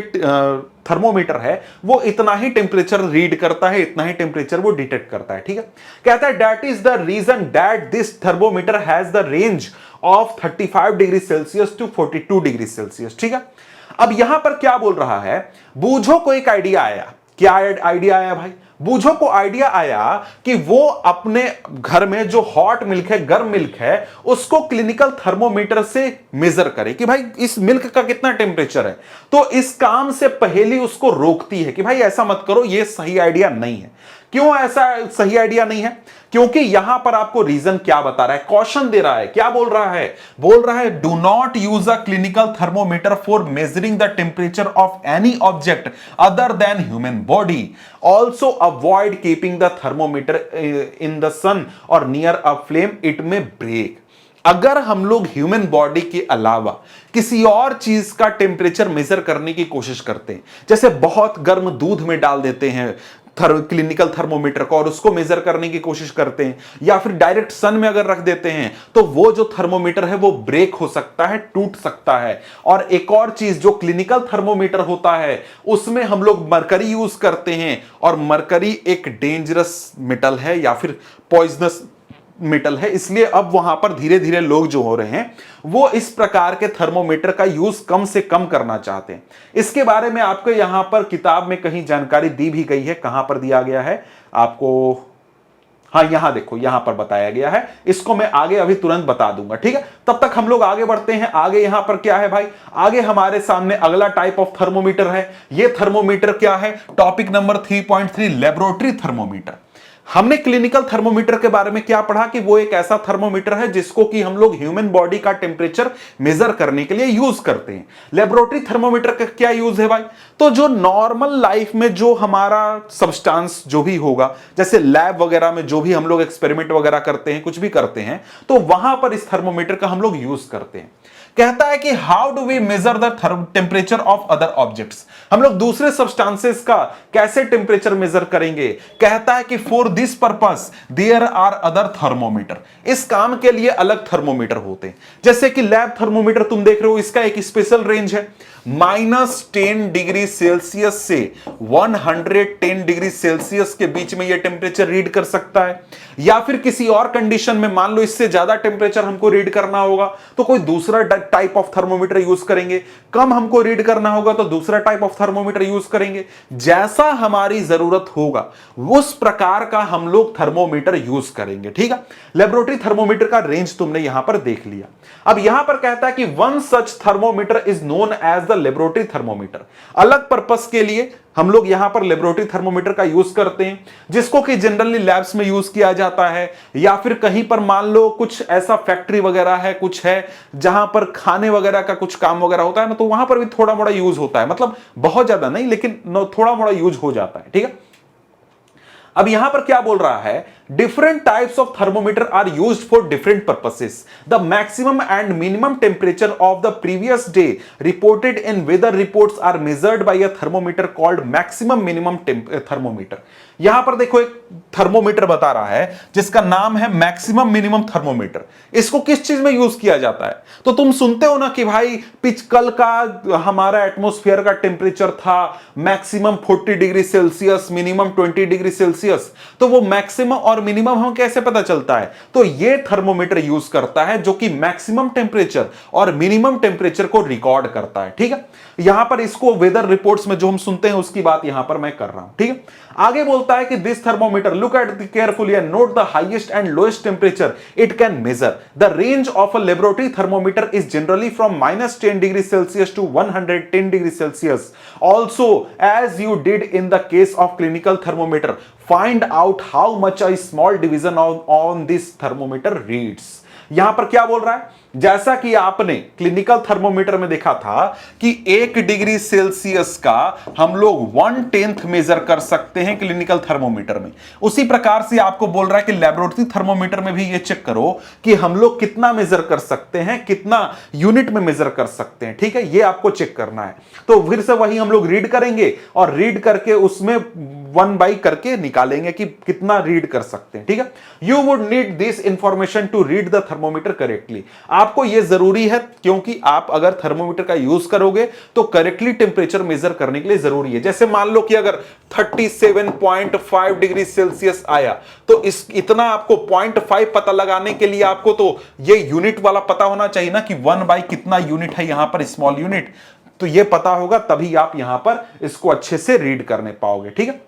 थर्मोमीटर है वो इतना ही टेम्परेचर रीड करता है, इतना ही टेम्परेचर वो डिटेक्ट करता है। ठीक है, कहता है that is the reason that this thermometer has the range of 35 degree Celsius to 42 degree Celsius. ठीक है, अब यहां पर क्या बोल रहा है, बूझो को एक आइडिया आया। क्या आइडिया आया भाई? बूझो को आइडिया आया कि वो अपने घर में जो हॉट मिल्क है, गर्म मिल्क है, उसको क्लिनिकल थर्मोमीटर से मेजर करे कि भाई इस मिल्क का कितना टेम्परेचर है। तो इस काम से पहेली उसको रोकती है कि भाई ऐसा मत करो, ये सही आइडिया नहीं है। क्यों ऐसा सही आइडिया नहीं है? क्योंकि यहां पर आपको रीजन क्या बता रहा है, कॉशन दे रहा है। क्या बोल रहा है? बोल रहा है do not use a clinical thermometer for measuring the temperature of any object other than human body. Also avoid keeping the thermometer in the sun or near a flame, it may break. अगर हम लोग human body के अलावा किसी और चीज का temperature measure करने की कोशिश करते हैं, जैसे बहुत गर्म दूध में डाल देते हैं, क्लिनिकल थर्मोमीटर को और उसको मेजर करने की कोशिश करते हैं, या फिर डायरेक्ट सन में अगर रख देते हैं तो वो जो थर्मोमीटर है वो ब्रेक हो सकता है, टूट सकता है। और एक और चीज, जो क्लिनिकल थर्मोमीटर होता है उसमें हम लोग मरकरी यूज करते हैं, और मरकरी एक डेंजरस मेटल है या फिर पॉइजनस मेटल है, इसलिए अब वहां पर धीरे धीरे लोग जो हो रहे हैं वो इस प्रकार के थर्मोमीटर का यूज कम से कम करना चाहते हैं। इसके बारे में आपको यहां पर किताब में कहीं जानकारी दी भी गई है। कहां पर दिया गया है आपको? हाँ, यहां देखो, यहां पर बताया गया है। इसको मैं आगे अभी तुरंत बता दूंगा, ठीक है। तब तक हम लोग आगे बढ़ते हैं। आगे यहां पर क्या है भाई? आगे हमारे सामने अगला टाइप ऑफ थर्मोमीटर है। यह थर्मोमीटर क्या है? Topic number 3.3 laboratory thermometer. हमने क्लिनिकल थर्मोमीटर के बारे में क्या पढ़ा कि वो एक ऐसा थर्मोमीटर है जिसको कि हम लोग ह्यूमन बॉडी का टेम्परेचर मेजर करने के लिए यूज करते हैं। लेबोरेटरी थर्मोमीटर का क्या यूज है भाई? तो जो नॉर्मल लाइफ में जो हमारा सब्सटेंस जो भी होगा, जैसे लैब वगैरह में जो भी हम लोग एक्सपेरिमेंट वगैरह करते हैं, कुछ भी करते हैं, तो वहां पर इस थर्मोमीटर का हम लोग यूज करते हैं। कहता है कि how do we measure the temperature of other objects, हम लोग दूसरे सब्सटेंसेस का कैसे टेम्परेचर मेजर करेंगे? कहता है कि for this purpose there are other thermometer, इस काम के लिए अलग थर्मोमीटर होते हैं। जैसे कि लैब थर्मोमीटर तुम देख रहे हो, इसका एक स्पेशल रेंज है, -10 डिग्री सेल्सियस से 110 डिग्री सेल्सियस के बीच में यह टेम्परेचर रीड कर सकता है। या फिर किसी और कंडीशन में मान लो इससे ज्यादा टेम्परेचर हमको रीड करना होगा तो कोई दूसरा टाइप ऑफ थर्मोमीटर यूज करेंगे, कम हमको रीड करना होगा तो दूसरा टाइप ऑफ थर्मोमीटर यूज करेंगे। जैसा हमारी जरूरत होगा उस प्रकार का हम लोग थर्मोमीटर यूज करेंगे, ठीक है। लेबोरेटरी थर्मोमीटर का रेंज तुमने यहां पर देख लिया। अब यहां पर कहता है कि one such thermometer is known as the laboratory thermometer. अलग पर्पस के लिए हम लोग यहां पर लेबोरेटरी थर्मोमीटर का यूज करते हैं, जिसको कि जनरली लैब्स में यूज किया जाता है, या फिर कहीं पर मान लो कुछ ऐसा फैक्ट्री वगैरह है, कुछ है जहां पर खाने वगैरह का कुछ काम वगैरह होता है ना, तो वहां पर भी थोड़ा मोड़ा यूज होता है, मतलब बहुत ज्यादा नहीं लेकिन थोड़ा मोड़ा यूज हो जाता है, ठीक है। अब यहां पर क्या बोल रहा है? Different types of thermometer are used for different purposes. The maximum and minimum temperature of the previous day reported in weather reports are measured by a thermometer called maximum minimum thermometer. यहां पर देखो एक thermometer बता रहा है जिसका नाम है मैक्सिमम मिनिमम थर्मोमीटर। इसको किस चीज में यूज किया जाता है? तो तुम सुनते हो ना कि भाई कल का हमारा एटमॉस्फेयर का टेम्परेचर था maximum 40 degree Celsius, minimum 20 degree Celsius. तो वो मैक्सिमम और मिनिमम हमें कैसे पता चलता है? तो ये थर्मोमीटर यूज करता है जो कि मैक्सिमम टेम्परेचर और मिनिमम टेम्परेचर को रिकॉर्ड करता है, ठीक है। यहां पर इसको वेदर रिपोर्ट्स में जो हम सुनते हैं उसकी बात यहां पर मैं कर रहा हूं, ठीक है। आगे बोलता है कि this thermometer look at carefully and note the highest and lowest temperature it can measure. The range of a laboratory thermometer is generally from -10 degree Celsius to 110 degree Celsius. Also as you did in the case of clinical thermometer, find out how much a small division on this thermometer reads. यहां पर क्या बोल रहा है? जैसा कि आपने clinical thermometer में देखा था कि 1 डिग्री सेल्सियस का हम लोग 1/10 मेजर कर सकते हैं क्लिनिकल थर्मोमीटर में, उसी प्रकार से आपको बोल रहा है कि लेबोरेटरी थर्मोमीटर में भी ये चेक करो कि हम लोग कितना मेजर कर सकते हैं, कितना यूनिट में मेजर कर सकते हैं, ठीक है। ये आपको चेक करना है। तो फिर से वही हम लोग रीड करेंगे और रीड करके उसमें 1 बाई करके निकालेंगे कि कितना रीड कर सकते हैं, ठीक है। You would need this information to read the thermometer correctly. आपको यह जरूरी है क्योंकि आप अगर थर्मोमीटर का यूज करोगे तो करेक्टली टेंपरेचर मेजर करने के लिए जरूरी है। जैसे मान लो कि अगर 37.5 डिग्री सेल्सियस आया तो इस इतना आपको 0.5 पता लगाने के लिए आपको तो ये यूनिट वाला पता होना चाहिए ना कि 1 बाई कितना यूनिट है यहां पर, स्मॉल यूनिट। तो ये पता होगा तभी आप यहां पर इसको अच्छे से रीड करने पाओगे, ठीक है।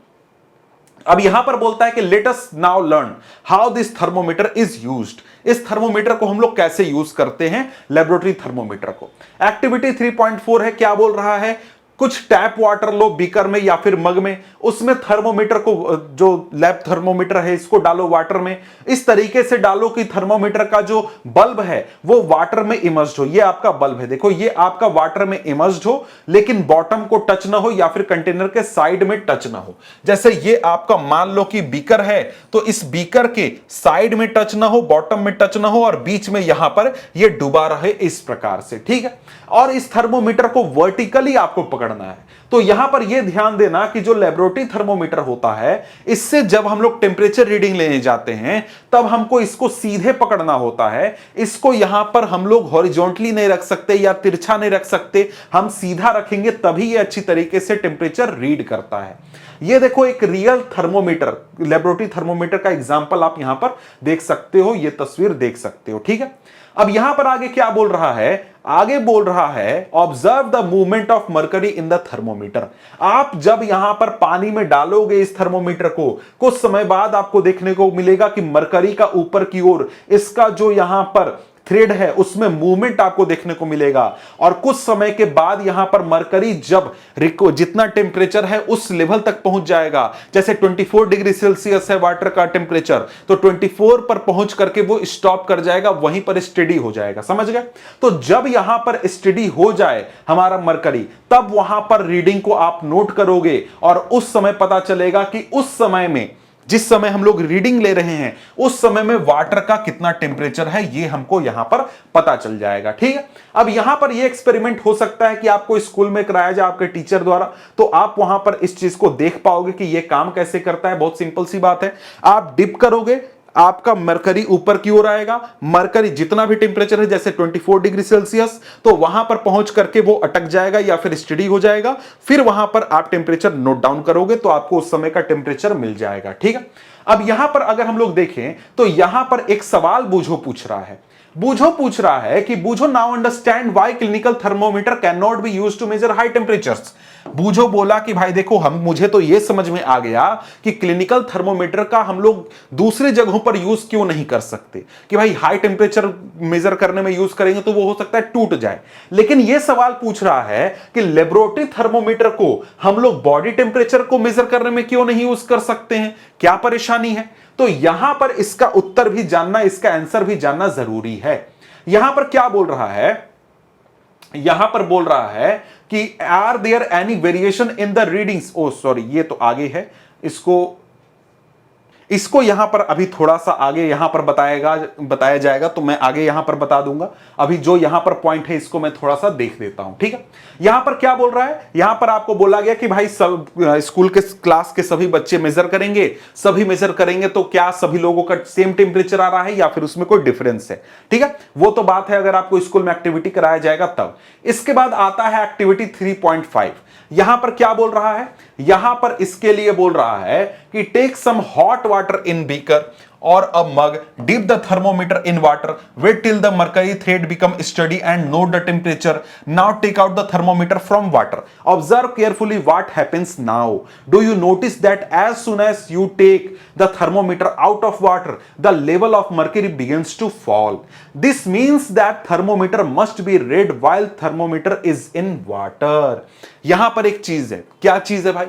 अब यहां पर बोलता है कि let us now learn how this thermometer is used. इस थर्मोमीटर को हम लोग कैसे यूज करते हैं, लेबोरेटरी थर्मोमीटर को। एक्टिविटी 3.4 है, क्या बोल रहा है? कुछ टैप वाटर लो बीकर में या फिर मग में, उसमें थर्मोमीटर को, जो लैब थर्मोमीटर है इसको डालो वाटर में। इस तरीके से डालो कि थर्मोमीटर का जो बल्ब है वो वाटर में इमर्ज्ड हो। ये आपका बल्ब है, देखो ये आपका वाटर में इमर्ज्ड हो लेकिन बॉटम को टच ना हो या फिर कंटेनर के साइड में टच ना हो। जैसे ये आपका मान लो कि बीकर है तो इस बीकर के साइड में टच ना हो, बॉटम में टच ना हो और बीच में यहां पर ये डूबा रहे इस प्रकार से, ठीक है। और इस थर्मोमीटर को वर्टिकली आपको पकड़ना पकड़ना है। तो यहां पर यह ध्यान देना कि जो लेबोरेटरी थर्मोमीटर होता है, इससे जब हम लोग टेम्परेचर रीडिंग लेने जाते हैं तब हमको इसको सीधे पकड़ना होता है। इसको यहां पर हम लोग हॉरिजॉन्टली नहीं रख सकते या तिरछा नहीं रख सकते, हम सीधा रखेंगे तभी ये अच्छी तरीके से टेम्परेचर रीड करता है। ये देखो एक रियल थर्मोमीटर, लेबोरेटरी थर्मोमीटर का एग्जांपल आप यहां पर देख सकते हो, ये तस्वीर देख सकते हो, ठीक है। अब यहां पर आगे क्या बोल रहा है, आगे बोल रहा है observe the movement of mercury in the thermometer. आप जब यहां पर पानी में डालोगे इस थर्मोमीटर को, कुछ समय बाद आपको देखने को मिलेगा कि मरकरी का ऊपर की ओर इसका जो यहां पर थ्रेड है उसमें मूवमेंट आपको देखने को मिलेगा। और कुछ समय के बाद यहां पर मरकरी जब जितना टेम्परेचर है उस लेवल तक पहुंच जाएगा, जैसे 24 डिग्री सेल्सियस है वाटर का टेम्परेचर, तो 24 पर पहुंच करके वो स्टॉप कर जाएगा, वहीं पर स्टेडी हो जाएगा। समझ गए? तो जब यहां पर स्टेडी हो जाए हमारा मरकरी, तब वहां पर रीडिंग को आप नोट करोगे और उस समय पता चलेगा कि उस समय में, जिस समय हम लोग रीडिंग ले रहे हैं, उस समय में वाटर का कितना टेम्परेचर है, ये हमको यहां पर पता चल जाएगा। ठीक है। अब यहां पर ये एक्सपेरिमेंट हो सकता है कि आपको स्कूल में कराया जाए आपके टीचर द्वारा, तो आप वहां पर इस चीज को देख पाओगे कि ये काम कैसे करता है। बहुत सिंपल सी बात है, आप डिप करोगे, आपका मरकरी ऊपर की ओर आएगा, मरकरी जितना भी टेम्परेचर है जैसे 24 डिग्री सेल्सियस, तो वहां पर पहुंच करके वो अटक जाएगा या फिर स्टडी हो जाएगा। फिर वहां पर आप टेम्परेचर नोट डाउन करोगे तो आपको उस समय का टेम्परेचर मिल जाएगा। ठीक है। अब यहां पर अगर हम लोग देखें तो यहां पर एक सवाल बूझो पूछ रहा है। बूझो पूछ रहा है कि Boojho now understand why clinical thermometer can not be used to measure high temperatures. Boojho बोला कि भाई देखो, मुझे तो यह समझ में आ गया कि क्लिनिकल थर्मोमीटर का हम लोग दूसरे जगहों पर यूज क्यों नहीं कर सकते, कि भाई हाई टेम्परेचर मेजर करने में यूज करेंगे तो वो हो सकता है टूट जाए। लेकिन यह सवाल पूछ रहा है कि लेबोरेटरी थर्मोमीटर को हम लोग बॉडी टेम्परेचर को मेजर करने में क्यों नहीं यूज कर सकते हैं, क्या परेशानी है? तो यहां पर इसका उत्तर भी जानना, इसका आंसर भी जानना जरूरी है। यहां पर क्या बोल रहा है, यहां पर बोल रहा है कि are there any variation in the readings, oh sorry ये तो आगे है, इसको यहां पर अभी थोड़ा सा आगे यहां पर बताया जाएगा, तो मैं आगे यहां पर बता दूंगा। अभी जो यहां पर पॉइंट है इसको मैं थोड़ा सा देख देता हूं। ठीक है। यहां पर क्या बोल रहा है, यहां पर आपको बोला गया कि भाई सब स्कूल के क्लास के सभी बच्चे मेजर करेंगे, सभी मेजर करेंगे तो क्या सभी लोगों का सेम टेम्परेचर आ रहा है या फिर उसमें कोई डिफरेंस है। ठीक है, वो तो बात है अगर आपको स्कूल में एक्टिविटी कराया जाएगा तब। इसके बाद आता है एक्टिविटी 3.5। यहां पर क्या बोल रहा है, यहां पर इसके लिए बोल रहा है कि take some hot water in beaker or a mug, dip the thermometer in water, wait till the mercury thread become steady and note the temperature. Now take out the thermometer from water. Observe carefully what happens now. Do you notice that as soon as you take the thermometer out of water, the level of mercury begins to fall. This means that thermometer must be read while thermometer is in water. यहां पर एक चीज है, क्या चीज है भाई?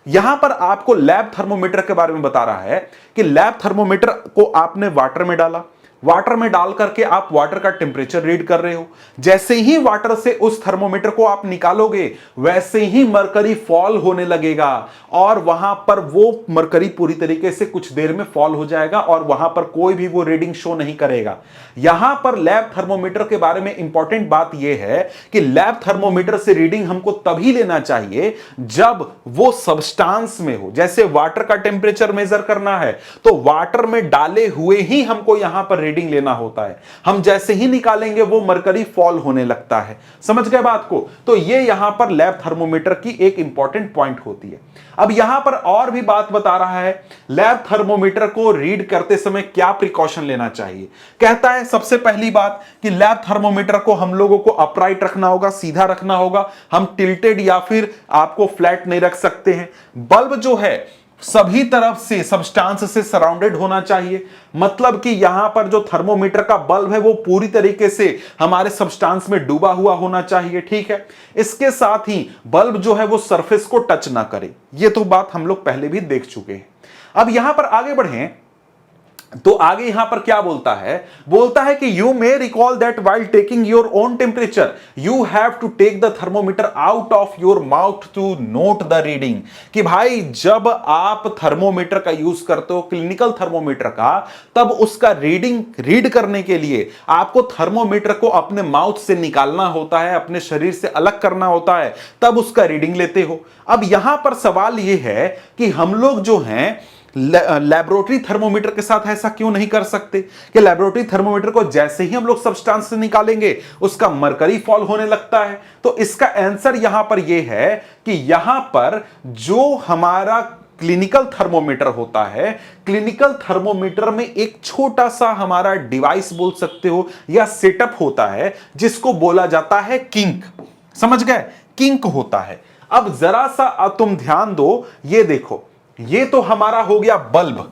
यहां पर आपको लैब थर्मोमीटर के बारे में बता रहा है कि लैब थर्मोमीटर को आपने वाटर में डाला, वाटर में डाल करके आप वाटर का टेम्परेचर रीड कर रहे हो। जैसे ही वाटर से उस थर्मोमीटर को आप निकालोगे वैसे ही मरकरी फॉल होने लगेगा और वहां पर वो मरकरी पूरी तरीके से कुछ देर में फॉल हो जाएगा और वहां पर कोई भी वो रीडिंग शो नहीं करेगा। यहां पर लैब थर्मोमीटर के बारे में इंपॉर्टेंट बात यह है कि लैब थर्मोमीटर से रीडिंग हमको तभी लेना चाहिए जब वो सब्सटेंस में हो। जैसे वाटर का टेम्परेचर मेजर करना है तो वाटर में डाले हुए ही हमको यहां पर रीडिंग लेना होता है। हम जैसे ही निकालेंगे वो मरकरी फॉल होने लगता है। समझ गए बात को? तो ये यहां पर लैब थर्मोमीटर की एक इंपॉर्टेंट पॉइंट होती है। अब यहां पर और भी बात बता रहा है, लैब थर्मोमीटर को रीड करते समय क्या प्रिकॉशन लेना चाहिए। कहता है सबसे पहली बात कि लैब थर्मोमीटर को हम लोगों को अपराइट रखना होगा, सीधा रखना होगा। हम टिल्टेड या फिर आपको फ्लैट नहीं रख सकते हैं। बल्ब जो है सभी तरफ से सब्सटेंस से सराउंडेड होना चाहिए, मतलब कि यहां पर जो थर्मोमीटर का बल्ब है वो पूरी तरीके से हमारे सब्सटेंस में डूबा हुआ होना चाहिए। ठीक है। इसके साथ ही बल्ब जो है वो सरफेस को टच ना करे। ये तो बात हम लोग पहले भी देख चुके हैं। अब यहां पर आगे बढ़ें। तो आगे यहां पर क्या बोलता है कि you may recall that while taking your own temperature you have to take the thermometer out of your mouth to note the reading. कि भाई जब आप थर्मोमीटर का यूज करते हो, क्लिनिकल थर्मोमीटर का, तब उसका रीड करने के लिए आपको थर्मोमीटर को अपने माउथ से निकालना होता है, अपने शरीर से अलग करना होता है, तब उसका रीडिंग लेते हो। अब यहां पर सवाल यह है कि हम लोग जो हैं लैबोरेटरी थर्मोमीटर के साथ ऐसा क्यों नहीं कर सकते कि लैबोरेटरी थर्मोमीटर को जैसे ही हम लोग सब्सटेंस से निकालेंगे उसका मरकरी फॉल होने लगता है। तो इसका आंसर यहां पर यह है कि यहां पर जो हमारा क्लिनिकल थर्मोमीटर होता है, क्लिनिकल थर्मोमीटर में एक छोटा सा हमारा डिवाइस बोल सकते हो या सेटअप होता है जिसको बोला जाता है किंक। समझ गए? किंक होता है। अब जरा सा तुम ध्यान दो, ये देखो, ये तो हमारा हो गया बल्ब।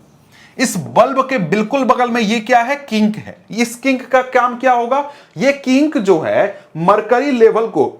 इस बल्ब के बिल्कुल बगल में ये क्या है? किंक है। इस किंक का काम क्या होगा? ये किंक जो है मरकरी लेवल को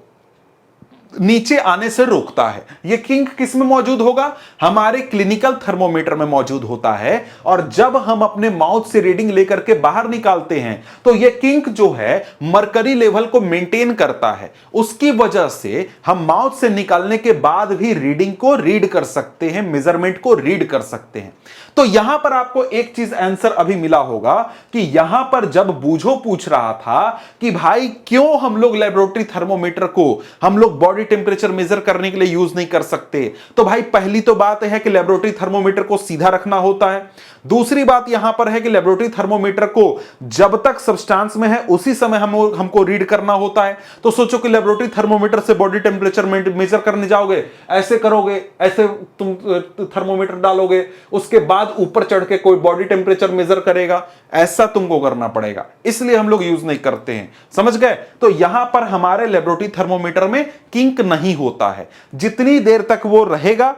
नीचे आने से रोकता है। यह किंक किस में मौजूद होगा? हमारे क्लिनिकल थर्मोमीटर में मौजूद होता है। और जब हम अपने माउथ से रीडिंग लेकर के बाहर निकालते हैं तो यह किंक जो है मरकरी लेवल को मेंटेन करता है। उसकी वजह से हम माउथ से निकालने के बाद भी रीडिंग को रीड कर सकते हैं, मेजरमेंट को रीड कर सकते हैं। तो यहां पर आपको एक चीज आंसर अभी मिला होगा कि यहां पर जब बूझो पूछ रहा था कि भाई क्यों हम लोग लेबोरेटरी थर्मोमीटर को हम लोग बॉडी टेम्परेचर मेजर करने के लिए यूज नहीं कर सकते, तो भाई पहली तो बात है कि लेबोरेटरी थर्मोमीटर को सीधा रखना होता है। दूसरी बात यहां पर है कि लेबोरेटरी थर्मोमीटर को जब तक सब्सटेंस में है उसी समय हमको रीड करना होता है। तो सोचो कि लेबोरेटरी थर्मोमीटर से बॉडी टेम्परेचर मेजर करने जाओगे, ऐसे करोगे, ऐसे तुम थर्मोमीटर डालोगे, उसके बाद ऊपर चढ़ के कोई बॉडी टेम्परेचर मेजर करेगा, ऐसा तुमको करना पड़ेगा। इसलिए हम लोग यूज नहीं करते हैं। समझ गए? तो यहां पर हमारे लेबोरेटरी थर्मोमीटर में किंक नहीं होता है। जितनी देर तक वो रहेगा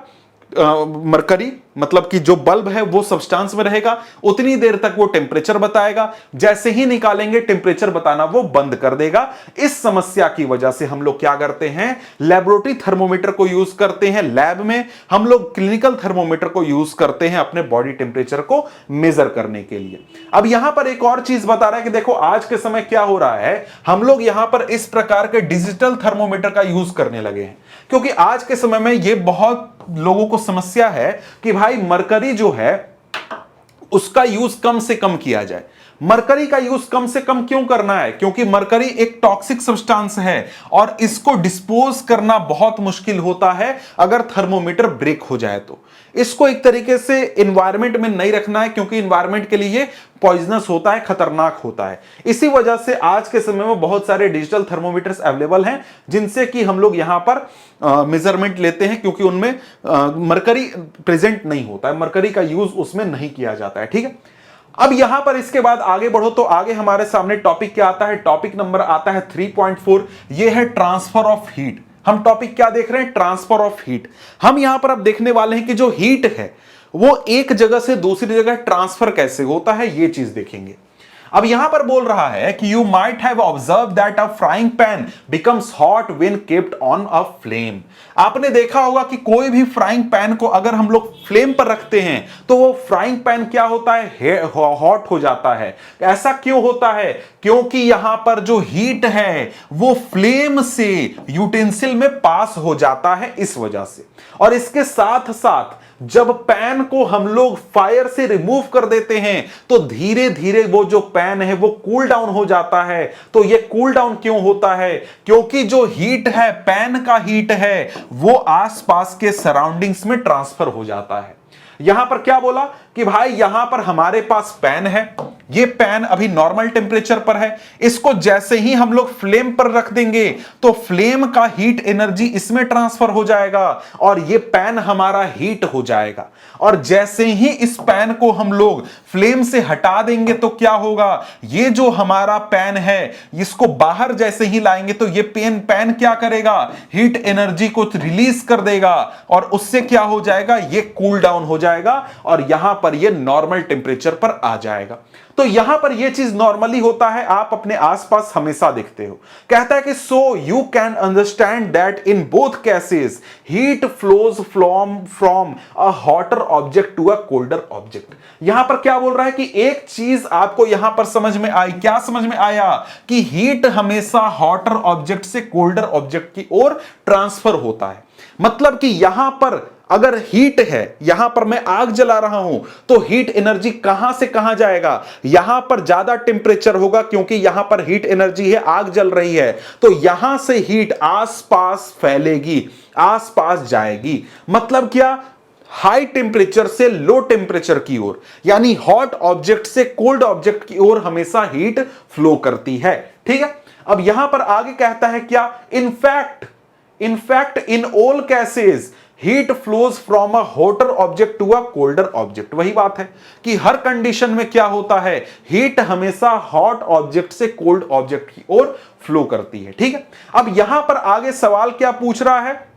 मरकरी, मतलब कि जो बल्ब है वो सब्सटेंस में रहेगा, उतनी देर तक वो टेम्परेचर बताएगा। जैसे ही निकालेंगे टेम्परेचर बताना वो बंद कर देगा। इस समस्या की वजह से हम लोग क्या करते हैं? लेबोरेटरी थर्मोमीटर को यूज करते हैं लैब में, हम लोग क्लिनिकल थर्मोमीटर को यूज करते हैं अपने बॉडी टेम्परेचर को मेजर करने के लिए। अब यहां पर एक और चीज बता रहा है कि देखो आज के समय क्या हो रहा है, हम लोग यहां पर इस प्रकार के डिजिटल थर्मोमीटर का यूज करने लगे हैं। क्योंकि आज के समय में यह बहुत लोगों को समस्या है कि भाई मरकरी जो है उसका यूज कम से कम किया जाए। मरकरी का यूज कम से कम क्यों करना है? क्योंकि मरकरी एक टॉक्सिक सब्सटेंस है और इसको डिस्पोज करना बहुत मुश्किल होता है अगर थर्मोमीटर ब्रेक हो जाए तो। इसको एक तरीके से एनवायरनमेंट में नहीं रखना है क्योंकि एनवायरनमेंट के लिए पॉइजनस होता है, खतरनाक होता है। इसी वजह से आज के समय में बहुत सारे डिजिटल थर्मोमीटर्स अवेलेबल हैं जिनसे कि हम लोग यहां पर मेजरमेंट लेते हैं, क्योंकि उनमें मरकरी प्रेजेंट नहीं होता है, मरकरी का यूज उसमें नहीं किया जाता है। ठीक है, अब यहां पर इसके बाद आगे बढ़ो तो आगे हमारे सामने टॉपिक क्या आता है? टॉपिक नंबर आता है 3.4। यह है ट्रांसफर ऑफ हीट। हम टॉपिक क्या देख रहे हैं? Transfer of heat. हम यहां पर अब देखने वाले हैं कि जो हीट है वो एक जगह से दूसरी जगह ट्रांसफर कैसे होता है, ये चीज देखेंगे। अब यहां पर बोल रहा है कि you might have observe that a frying pan becomes hot when kept on a flame. आपने देखा होगा कि कोई भी फ्राइंग पैन को अगर हम लोग फ्लेम पर रखते हैं तो वो फ्राइंग पैन क्या होता है? हॉट हो जाता है। ऐसा क्यों होता है? क्योंकि यहां पर जो हीट है वो फ्लेम से यूटेंसिल में पास हो जाता है, इस वजह से। और इसके साथ साथ जब पैन को हम लोग फायर से रिमूव कर देते हैं तो धीरे धीरे वो जो पैन है वो कूल डाउन हो जाता है। तो ये कूल डाउन क्यों होता है? क्योंकि जो हीट है, पैन का हीट है, वो आसपास के सराउंडिंग्स में ट्रांसफर हो जाता है। यहां पर क्या बोला कि भाई यहां पर हमारे पास पैन है, ये पैन अभी नॉर्मल टेम्परेचर पर है, इसको जैसे ही हम लोग फ्लेम पर रख देंगे तो फ्लेम का हीट एनर्जी इसमें ट्रांसफर हो जाएगा और ये पैन हमारा हीट हो जाएगा। और जैसे ही इस पैन को हम लोग फ्लेम से हटा देंगे तो क्या होगा? ये जो हमारा पैन है इसको बाहर जैसे ही लाएंगे तो ये पैन क्या करेगा? हीट एनर्जी को रिलीज कर देगा और उससे क्या हो जाएगा? ये कूल डाउन हो जाएगा और यहां पर ये नॉर्मल टेम्परेचर पर आ जाएगा। तो यहां पर यह चीज नॉर्मली होता है, आप अपने आसपास हमेशा देखते हो। कहता है कि so you can understand that in both cases heat flows from a hotter object to a colder object. यहां पर क्या बोल रहा है कि एक चीज आपको यहां पर समझ में आई, क्या समझ में आया कि हीट हमेशा हॉटर ऑब्जेक्ट से कोल्डर ऑब्जेक्ट की ओर ट्रांसफर होता है। मतलब कि यहां पर अगर हीट है, यहां पर मैं आग जला रहा हूं, तो हीट एनर्जी कहां से कहां जाएगा, यहां पर ज्यादा टेंपरेचर होगा क्योंकि यहां पर हीट एनर्जी है, आग जल रही है, तो यहां से हीट आसपास फैलेगी, आसपास जाएगी। मतलब क्या, हाई टेंपरेचर से लो टेंपरेचर की ओर, यानी हॉट ऑब्जेक्ट से कोल्ड ऑब्जेक्ट की ओर हमेशा हीट फ्लो करती है। ठीक है, अब यहां पर आगे कहता है क्या, in fact in all cases heat flows from a hotter object to a colder object. वही बात है कि हर कंडीशन में क्या होता है, हीट हमेशा हॉट ऑब्जेक्ट से कोल्ड ऑब्जेक्ट की ओर फ्लो करती है। ठीक है, अब यहां पर आगे सवाल क्या पूछ रहा है,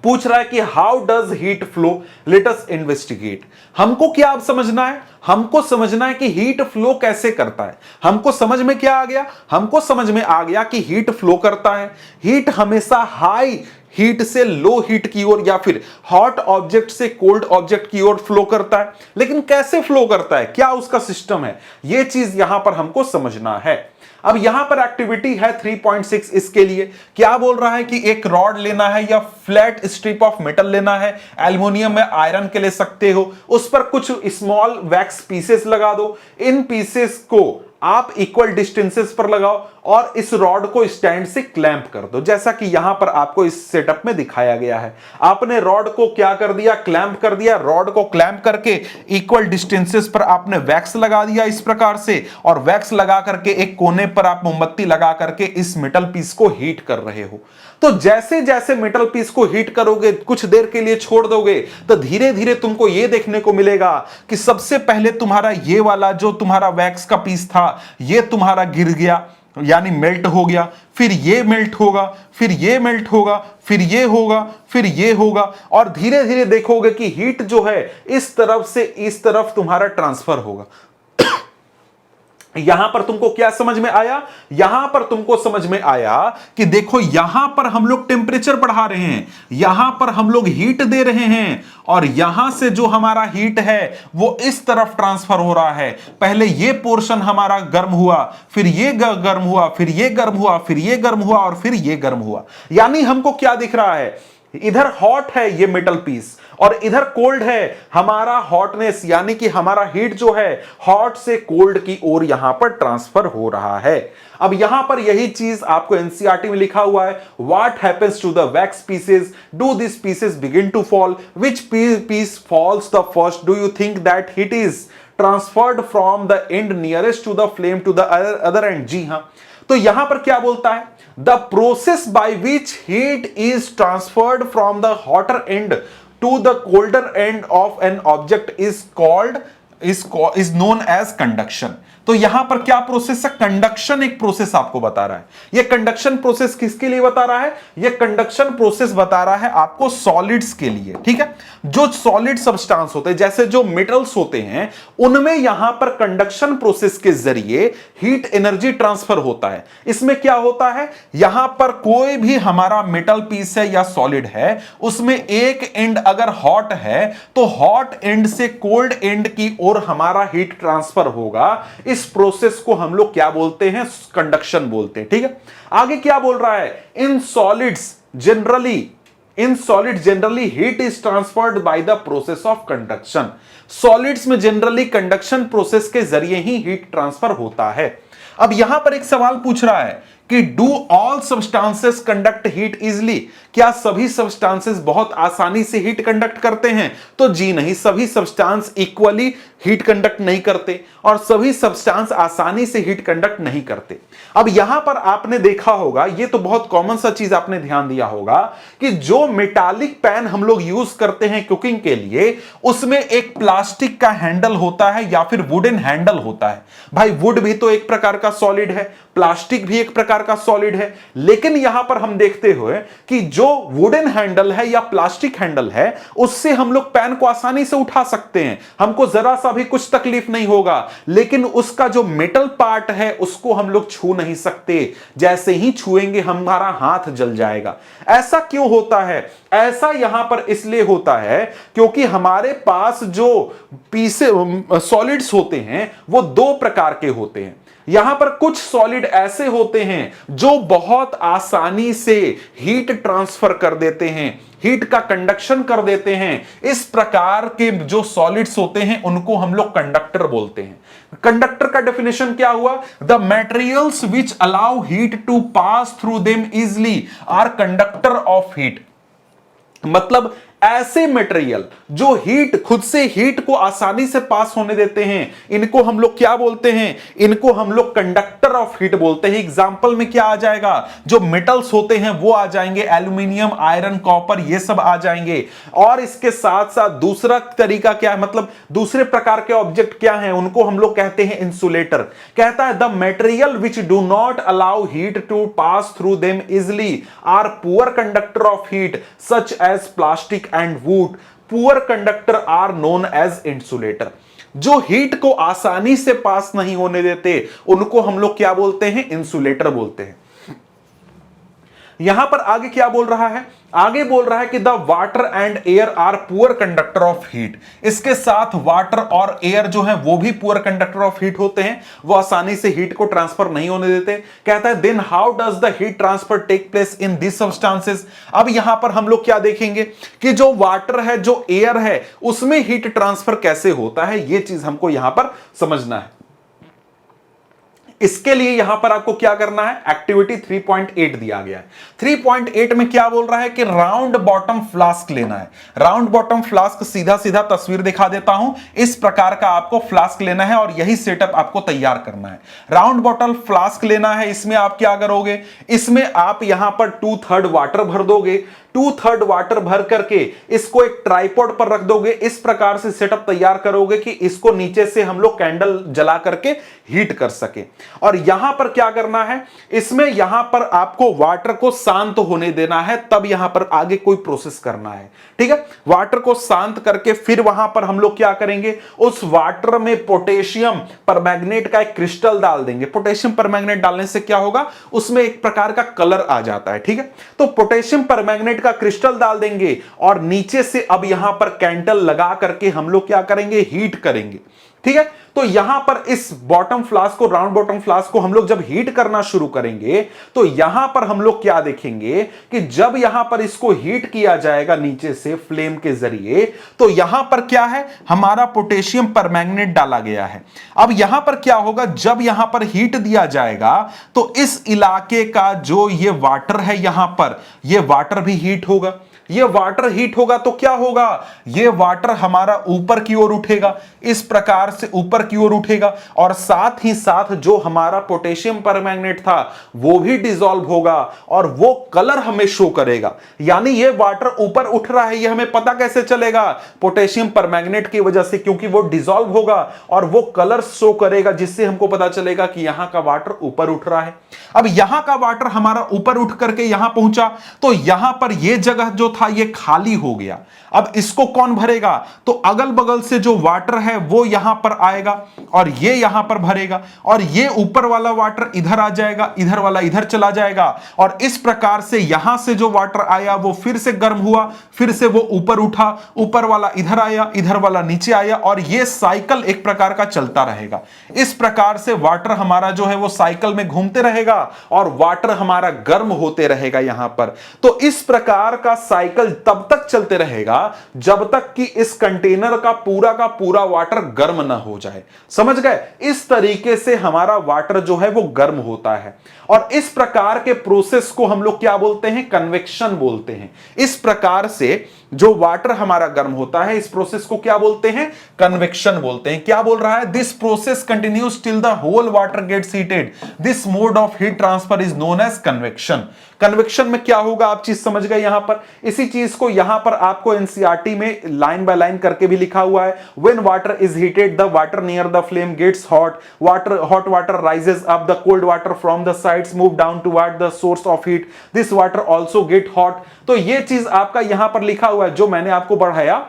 पूछ रहा है कि how does heat flow, let us investigate. हमको क्या अब समझना है, हमको समझना है कि हीट फ्लो कैसे करता है। हमको समझ में क्या आ गया, हमको समझ में आ गया कि हीट फ्लो करता है, हीट हमेशा हाई हीट से लो हीट की ओर या फिर हॉट ऑब्जेक्ट से कोल्ड ऑब्जेक्ट की ओर फ्लो करता है। लेकिन कैसे फ्लो करता है, क्या उसका सिस्टम है, यह चीज यहां पर हमको समझना है। अब यहां पर एक्टिविटी है 3.6, इसके लिए क्या बोल रहा है कि एक रॉड लेना है या फ्लैट स्ट्रिप ऑफ मेटल लेना है, एल्युमिनियम या आयरन के ले सकते हो, उस पर कुछ स्मॉल वैक्स पीसेस लगा दो, इन पीसेस को आप इक्वल डिस्टेंसेस पर लगाओ और इस रॉड को स्टैंड से क्लैंप कर दो, जैसा कि यहां पर आपको इस सेटअप में दिखाया गया है। आपने रॉड को क्या कर दिया, क्लैंप कर दिया, रॉड को क्लैंप करके इक्वल डिस्टेंसेस पर आपने वैक्स लगा दिया इस प्रकार से, और वैक्स लगा करके एक कोने पर आप मोमबत्ती लगा करके इस मेटल पीस को हीट कर रहे हो। तो जैसे जैसे मेटल पीस को हीट करोगे, कुछ देर के लिए छोड़ दोगे, तो धीरे धीरे तुमको यह देखने को मिलेगा कि सबसे पहले तुम्हारा ये वाला जो तुम्हारा वैक्स का पीस था, ये तुम्हारा गिर गया, यानी मेल्ट हो गया, फिर ये मेल्ट होगा, फिर ये मेल्ट होगा, फिर ये होगा, फिर ये होगा, और धीरे धीरे देखोगे कि हीट जो है इस तरफ से इस तरफ तुम्हारा ट्रांसफर होगा। यहां पर तुमको क्या समझ में आया, यहां पर तुमको समझ में आया कि देखो यहां पर हम लोग टेंपरेचर बढ़ा रहे हैं, यहां पर हम लोग हीट दे रहे हैं, और यहां से जो हमारा हीट है वो इस तरफ ट्रांसफर हो रहा है। पहले ये पोर्शन हमारा गर्म हुआ, फिर ये गर्म हुआ, फिर ये गर्म हुआ, फिर ये गर्म हुआ, और फिर ये गर्म हुआ। यानी हमको क्या दिख रहा है, इधर हॉट है ये मेटल पीस और इधर कोल्ड है, हमारा हॉटनेस यानी कि हमारा हीट जो है हॉट से कोल्ड की ओर यहां पर ट्रांसफर हो रहा है। अब यहां पर यही चीज आपको एनसीईआरटी में लिखा हुआ है, what happens to the wax pieces, do this pieces begin to fall, which piece falls the first, do you think that heat is transferred from the end nearest to the flame to the other end. जी हां, तो यहां पर क्या बोलता है, the process by which heat is transferred from the hotter end to the colder end of an object is known as conduction. तो यहां पर क्या प्रोसेस है, कंडक्शन एक प्रोसेस आपको बता रहा है। यह कंडक्शन प्रोसेस किसके लिए बता रहा है, यह कंडक्शन प्रोसेस बता रहा है आपको सॉलिड्स के लिए। ठीक है, जो सॉलिड सब्सटेंस होते हैं, जैसे जो मेटल्स होते हैं, उनमें यहां पर कंडक्शन प्रोसेस के जरिए हीट एनर्जी ट्रांसफर होता है। इसमें क्या होता है, यहां पर कोई भी हमारा मेटल पीस है या सॉलिड है, उसमें एक एंड अगर हॉट है तो हॉट एंड से कोल्ड एंड की ओर हमारा हीट ट्रांसफर होगा। इस प्रोसेस को हम लोग क्या बोलते हैं, कंडक्शन बोलते हैं। ठीक है, आगे क्या बोल रहा है, in solids generally heat is transferred by the process of conduction. Solids में जनरली कंडक्शन प्रोसेस के जरिए ही हीट ट्रांसफर होता है। अब यहां पर एक सवाल पूछ रहा है कि do all substances conduct heat easily, क्या सभी सब्सटेंसेस बहुत आसानी से हीट कंडक्ट करते हैं, तो जी नहीं, सभी सब्सटेंस इक्वली हीट कंडक्ट नहीं करते और सभी सब्सटेंस आसानी से हीट कंडक्ट नहीं करते। अब यहां पर आपने देखा होगा, ये तो बहुत कॉमन सा चीज आपने ध्यान दिया होगा कि जो मेटालिक पैन हम लोग यूज करते हैं कुकिंग के लिए, उसमें एक प्लास्टिक का हैंडल होता है या फिर वुडन हैंडल होता है। भाई वुड भी तो एक प्रकार का सॉलिड है, प्लास्टिक भी एक प्रकार प्रकार का सॉलिड है। लेकिन यहां पर हम देखते हुए कि जो वुडन हैंडल है या प्लास्टिक हैंडल है, उससे हम लोग पेन को आसानी से उठा सकते हैं, हमको जरा सा भी कुछ तकलीफ नहीं होगा। लेकिन उसका जो मेटल पार्ट है उसको हम लोग छू नहीं सकते, जैसे ही छुएंगे हमारा हाथ जल जाएगा। ऐसा क्यों होता है? ऐसा यहां पर इसलिए होता है क्योंकि हमारे पास जो पीसे सॉलिड्स होते हैं वो दो प्रकार के होते हैं। यहां पर कुछ सॉलिड ऐसे होते हैं जो बहुत आसानी से हीट ट्रांसफर कर देते हैं, हीट का कंडक्शन कर देते हैं। इस प्रकार के जो सॉलिड्स होते हैं उनको हम लोग कंडक्टर बोलते हैं। कंडक्टर का डेफिनेशन क्या हुआ? The materials which allow heat to pass through them easily are conductor of heat. मतलब ऐसे मटेरियल जो हीट, खुद से हीट को आसानी से पास होने देते हैं, इनको हम लोग क्या बोलते हैं? इनको हम लोग कंडक्टर ऑफ हीट बोलते हैं। एग्जांपल में क्या आ जाएगा? जो मेटल्स होते हैं वो आ जाएंगे, एल्यूमिनियम, आयरन, कॉपर, ये सब आ जाएंगे। और इसके साथ साथ दूसरा तरीका क्या है, मतलब दूसरे प्रकार के ऑब्जेक्ट क्या हैं? उनको हम लोग कहते हैं इंसुलेटर। कहता है the material which do not allow heat to pass through them easily are poor conductor of heat such as plastic and wood. Poor conductor are known as insulator. जो हीट को आसानी से पास नहीं होने देते उनको हम लोग क्या बोलते हैं? इंसुलेटर बोलते हैं। यहां पर आगे क्या बोल रहा है? आगे बोल रहा है कि the water and air are poor conductor of heat. इसके साथ वाटर और एयर जो है वो भी पुअर कंडक्टर ऑफ हीट होते हैं, वो आसानी से हीट को ट्रांसफर नहीं होने देते। कहता है then how does the heat transfer take place in this substances. अब यहां पर हम लोग क्या देखेंगे कि जो वाटर है, जो एयर है, उसमें हीट ट्रांसफर कैसे होता है, ये चीज हमको यहां पर समझना है। इसके लिए यहां पर आपको क्या करना है? एक्टिविटी 3.8 दिया गया है। 3.8 में क्या बोल रहा है कि राउंड बॉटम फ्लास्क लेना है। राउंड बॉटम फ्लास्क, सीधा सीधा तस्वीर दिखा देता हूं, इस प्रकार का आपको फ्लास्क लेना है और यही सेटअप आपको तैयार करना है। राउंड बॉटम फ्लास्क लेना है। इसमें आप क्या करोगे? इसमें आप यहां पर 2/3 वाटर भर दोगे। 2/3 वाटर भर करके इसको एक ट्राइपॉड पर रख दोगे। इस प्रकार से सेटअप तैयार करोगे कि इसको नीचे से हम लोग कैंडल जला करके हीट कर सके। और यहां पर क्या करना है? इसमें यहां पर आपको वाटर को शांत होने देना है, तब यहां पर आगे कोई प्रोसेस करना है। ठीक है, वाटर को शांत करके फिर वहां पर हम लोग क्या करेंगे? उस वाटर में पोटेशियम परमैंगनेट का एक क्रिस्टल डाल देंगे। पोटेशियम परमैंगनेट डालने से क्या होगा? उसमें एक प्रकार का कलर आ जाता है। ठीक है, तो पोटेशियम परमैंगनेट का क्रिस्टल डाल देंगे और नीचे से अब यहां पर कैंडल लगा करके हम लोग क्या करेंगे? हीट करेंगे। ठीक है, तो यहां पर इस बॉटम फ्लास्क को, राउंड बॉटम फ्लास्क को हम लोग जब हीट करना शुरू करेंगे तो यहां पर हम लोग क्या देखेंगे कि जब यहां पर इसको हीट किया जाएगा नीचे से फ्लेम के जरिए, तो यहां पर क्या है? हमारा पोटेशियम परमैंगनेट डाला गया है। अब यहां पर क्या होगा? जब यहां पर हीट दिया जाएगा तो इस इलाके का जो ये वाटर है, यहां पर ये वाटर भी हीट होगा। ये वाटर हीट होगा तो क्या होगा? ये वाटर हमारा ऊपर की ओर उठेगा, इस प्रकार से ऊपर की ओर उठेगा और साथ ही साथ जो हमारा पोटेशियम परमैंगनेट था वो भी डिसॉल्व होगा और वो कलर हमें शो करेगा। यानी ये वाटर ऊपर उठ रहा है, ये हमें पता कैसे चलेगा? पोटेशियम परमैंगनेट की वजह से, क्योंकि वो डिसॉल्व होगा और वो कलर शो करेगा, जिससे हमको पता चलेगा कि यहां का वाटर ऊपर उठ रहा है। अब यहां का वाटर हमारा ऊपर उठ करके यहां पहुंचा तो यहां पर यह जगह जो था ये खाली हो गया। अब इसको कौन भरेगा? तो अगल बगल से जो वाटर है वो यहां पर आएगा और ये यहां पर भरेगा और ये ऊपर वाला वाटर इधर आ जाएगा, इधर वाला इधर चला जाएगा और इस प्रकार से यहां से जो वाटर आया वो फिर से गर्म हुआ, फिर से वो ऊपर उठा, ऊपर वाला इधर आया, इधर वाला नीचे आया और ये साइकिल एक प्रकार का चलता रहेगा। इस प्रकार से वाटर हमारा जो है वो साइकिल में घूमते रहेगा और वाटर हमारा गर्म होते रहेगा यहां पर। तो इस प्रकार का साइकिल तब तक चलते रहेगा जब तक कि इस कंटेनर का पूरा वाटर गर्म ना हो जाए। समझ गए? इस तरीके से हमारा वाटर जो है वो गर्म होता है और इस प्रकार के प्रोसेस को हम लोग क्या बोलते हैं? कन्वेक्शन बोलते हैं। इस प्रकार से जो वाटर हमारा गर्म होता है, इस प्रोसेस को क्या बोलते हैं? कन्वेक्शन बोलते हैं। क्या बोल रहा है? This process continues till the whole water gets heated, this mode of heat transfer is known as convection. Convection में क्या होगा, आप चीज समझ गए यहां पर। इसी चीज को यहां पर आपको एनसीईआरटी में लाइन बाय लाइन करके भी लिखा हुआ है। When water is heated the water near the flame gets hot, hot water rises up, the cold water from the sides move down toward the source of heat, this water also get hot. तो ये चीज आपका यहां पर लिखा हुआ है, जो मैंने आपको बढ़ाया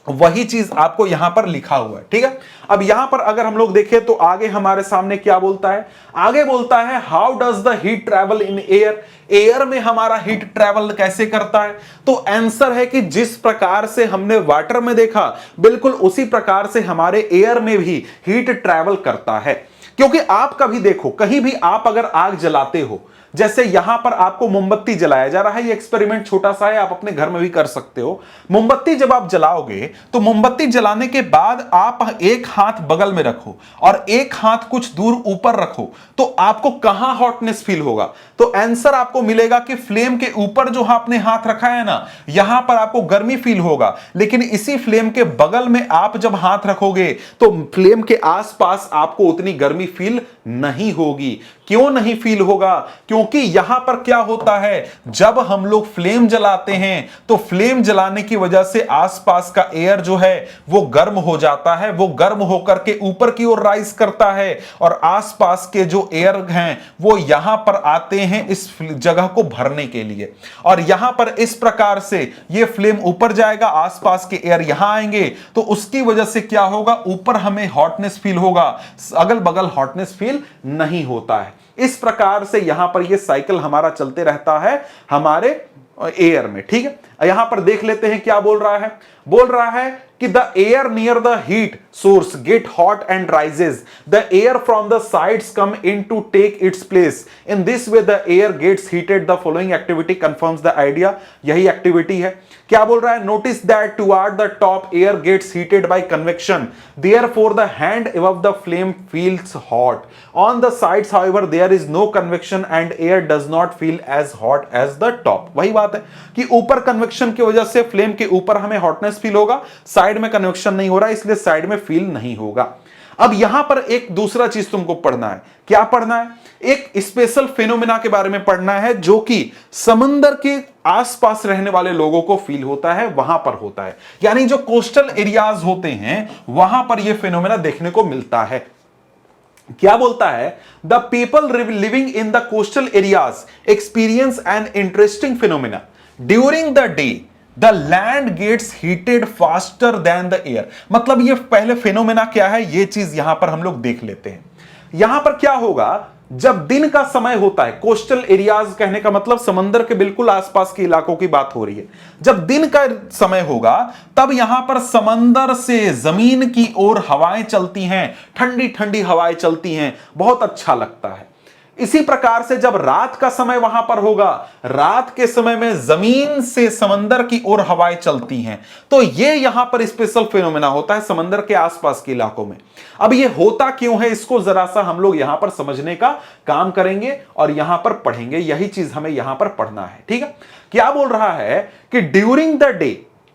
वही चीज आपको यहां पर लिखा हुआ है, ठीक है। अब यहां पर अगर हम लोग देखें तो आगे हमारे सामने क्या बोलता है? आगे बोलता है how does the heat travel in air, air में हमारा हीट ट्रेवल कैसे करता है? तो आंसर है कि जिस प्रकार से हमने वाटर में देखा, बिल्कुल उसी प्रकार से हमारे एयर में भी हीट ट्रेवल करता है। क्योंकि आप कभी देखो, कहीं भी आप अगर आग जलाते हो, जैसे यहां पर आपको मोमबत्ती जलाया जा रहा है, ये एक्सपेरिमेंट छोटा सा है, आप अपने घर में भी कर सकते हो। मोमबत्ती जब आप जलाओगे तो मोमबत्ती जलाने के बाद आप एक हाथ बगल में रखो और एक हाथ कुछ दूर ऊपर रखो, तो आपको कहां हॉटनेस फील होगा? तो आंसर आपको मिलेगा कि फ्लेम के ऊपर जो आपने हाथ रखा है ना, यहां पर आपको गर्मी फील होगा। लेकिन इसी फ्लेम के बगल में आप जब हाथ रखोगे तो फ्लेम के आसपास आपको उतनी गर्मी फील नहीं होगी। क्यों नहीं फील होगा? क्योंकि यहां पर क्या होता है, जब हम लोग फ्लेम जलाते हैं तो फ्लेम जलाने की वजह से आसपास का एयर जो है वो गर्म हो जाता है, वो गर्म होकर के ऊपर की ओर राइज करता है और आसपास के जो एयर हैं वो यहां पर आते हैं इस जगह को भरने के लिए। और यहां पर इस प्रकार से ये फ्लेम ऊपर जाएगा, आसपास के एयर यहां आएंगे, तो उसकी वजह से क्या होगा, ऊपर हमें हॉटनेस फील होगा, अगल बगल हॉटनेस फील नहीं होता है। इस प्रकार से यहां पर यह साइकिल हमारा चलते रहता है हमारे एयर में, ठीक है। यहां पर देख लेते हैं क्या बोल रहा है। बोल रहा है कि the air near the heat source get hot and rises, the air from the sides come in to take its place, in this way the air gets heated, the following activity confirms the idea. यही activity है। क्या बोल रहा है? Notice that toward the top air gets heated by convection, therefore the hand above the flame feels hot, on the sides however there is no convection and air does not feel as hot as the top. वही बात है कि ऊपर convection की वजह से flame के ऊपर हमें हॉटनेस फील होगा, साइड में कन्वेक्शन नहीं हो रहा, इसलिए साइड में फील नहीं होगा। अब यहां पर एक दूसरा चीज तुमको पढ़ना है। क्या पढ़ना है? एक स्पेशल फेनोमेना के बारे में पढ़ना है जो कि समंदर के आसपास रहने वाले लोगों को फील होता है, वहां पर होता है। यानी जो कोस्टल एरियाज होते हैं वहां पर यह फेनोमेना देखने को मिलता है। क्या बोलता है? The people living in the coastal areas experience an interesting phenomena during the day, the land gets heated faster than the air. मतलब ये पहले फेनोमेना क्या है, ये चीज यहां पर हम लोग देख लेते हैं। यहां पर क्या होगा, जब दिन का समय होता है, कोस्टल एरियाज कहने का मतलब समंदर के बिल्कुल आसपास के इलाकों की बात हो रही है, जब दिन का समय होगा तब यहां पर समंदर से जमीन की ओर हवाएं चलती हैं, ठंडी ठंडी हवाएं चलती हैं, बहुत अच्छा लगता है। इसी प्रकार से जब रात का समय वहां पर होगा, रात के समय में जमीन से समंदर की ओर हवाएं चलती हैं, तो ये यहां पर स्पेशल फेनोमेना होता है समंदर के आसपास के इलाकों में। अब ये होता क्यों है, इसको जरा सा हम लोग यहां पर समझने का काम करेंगे और यहां पर पढ़ेंगे। यही चीज हमें यहां पर पढ़ना है, ठीक है। क्या बोल रहा है कि during the day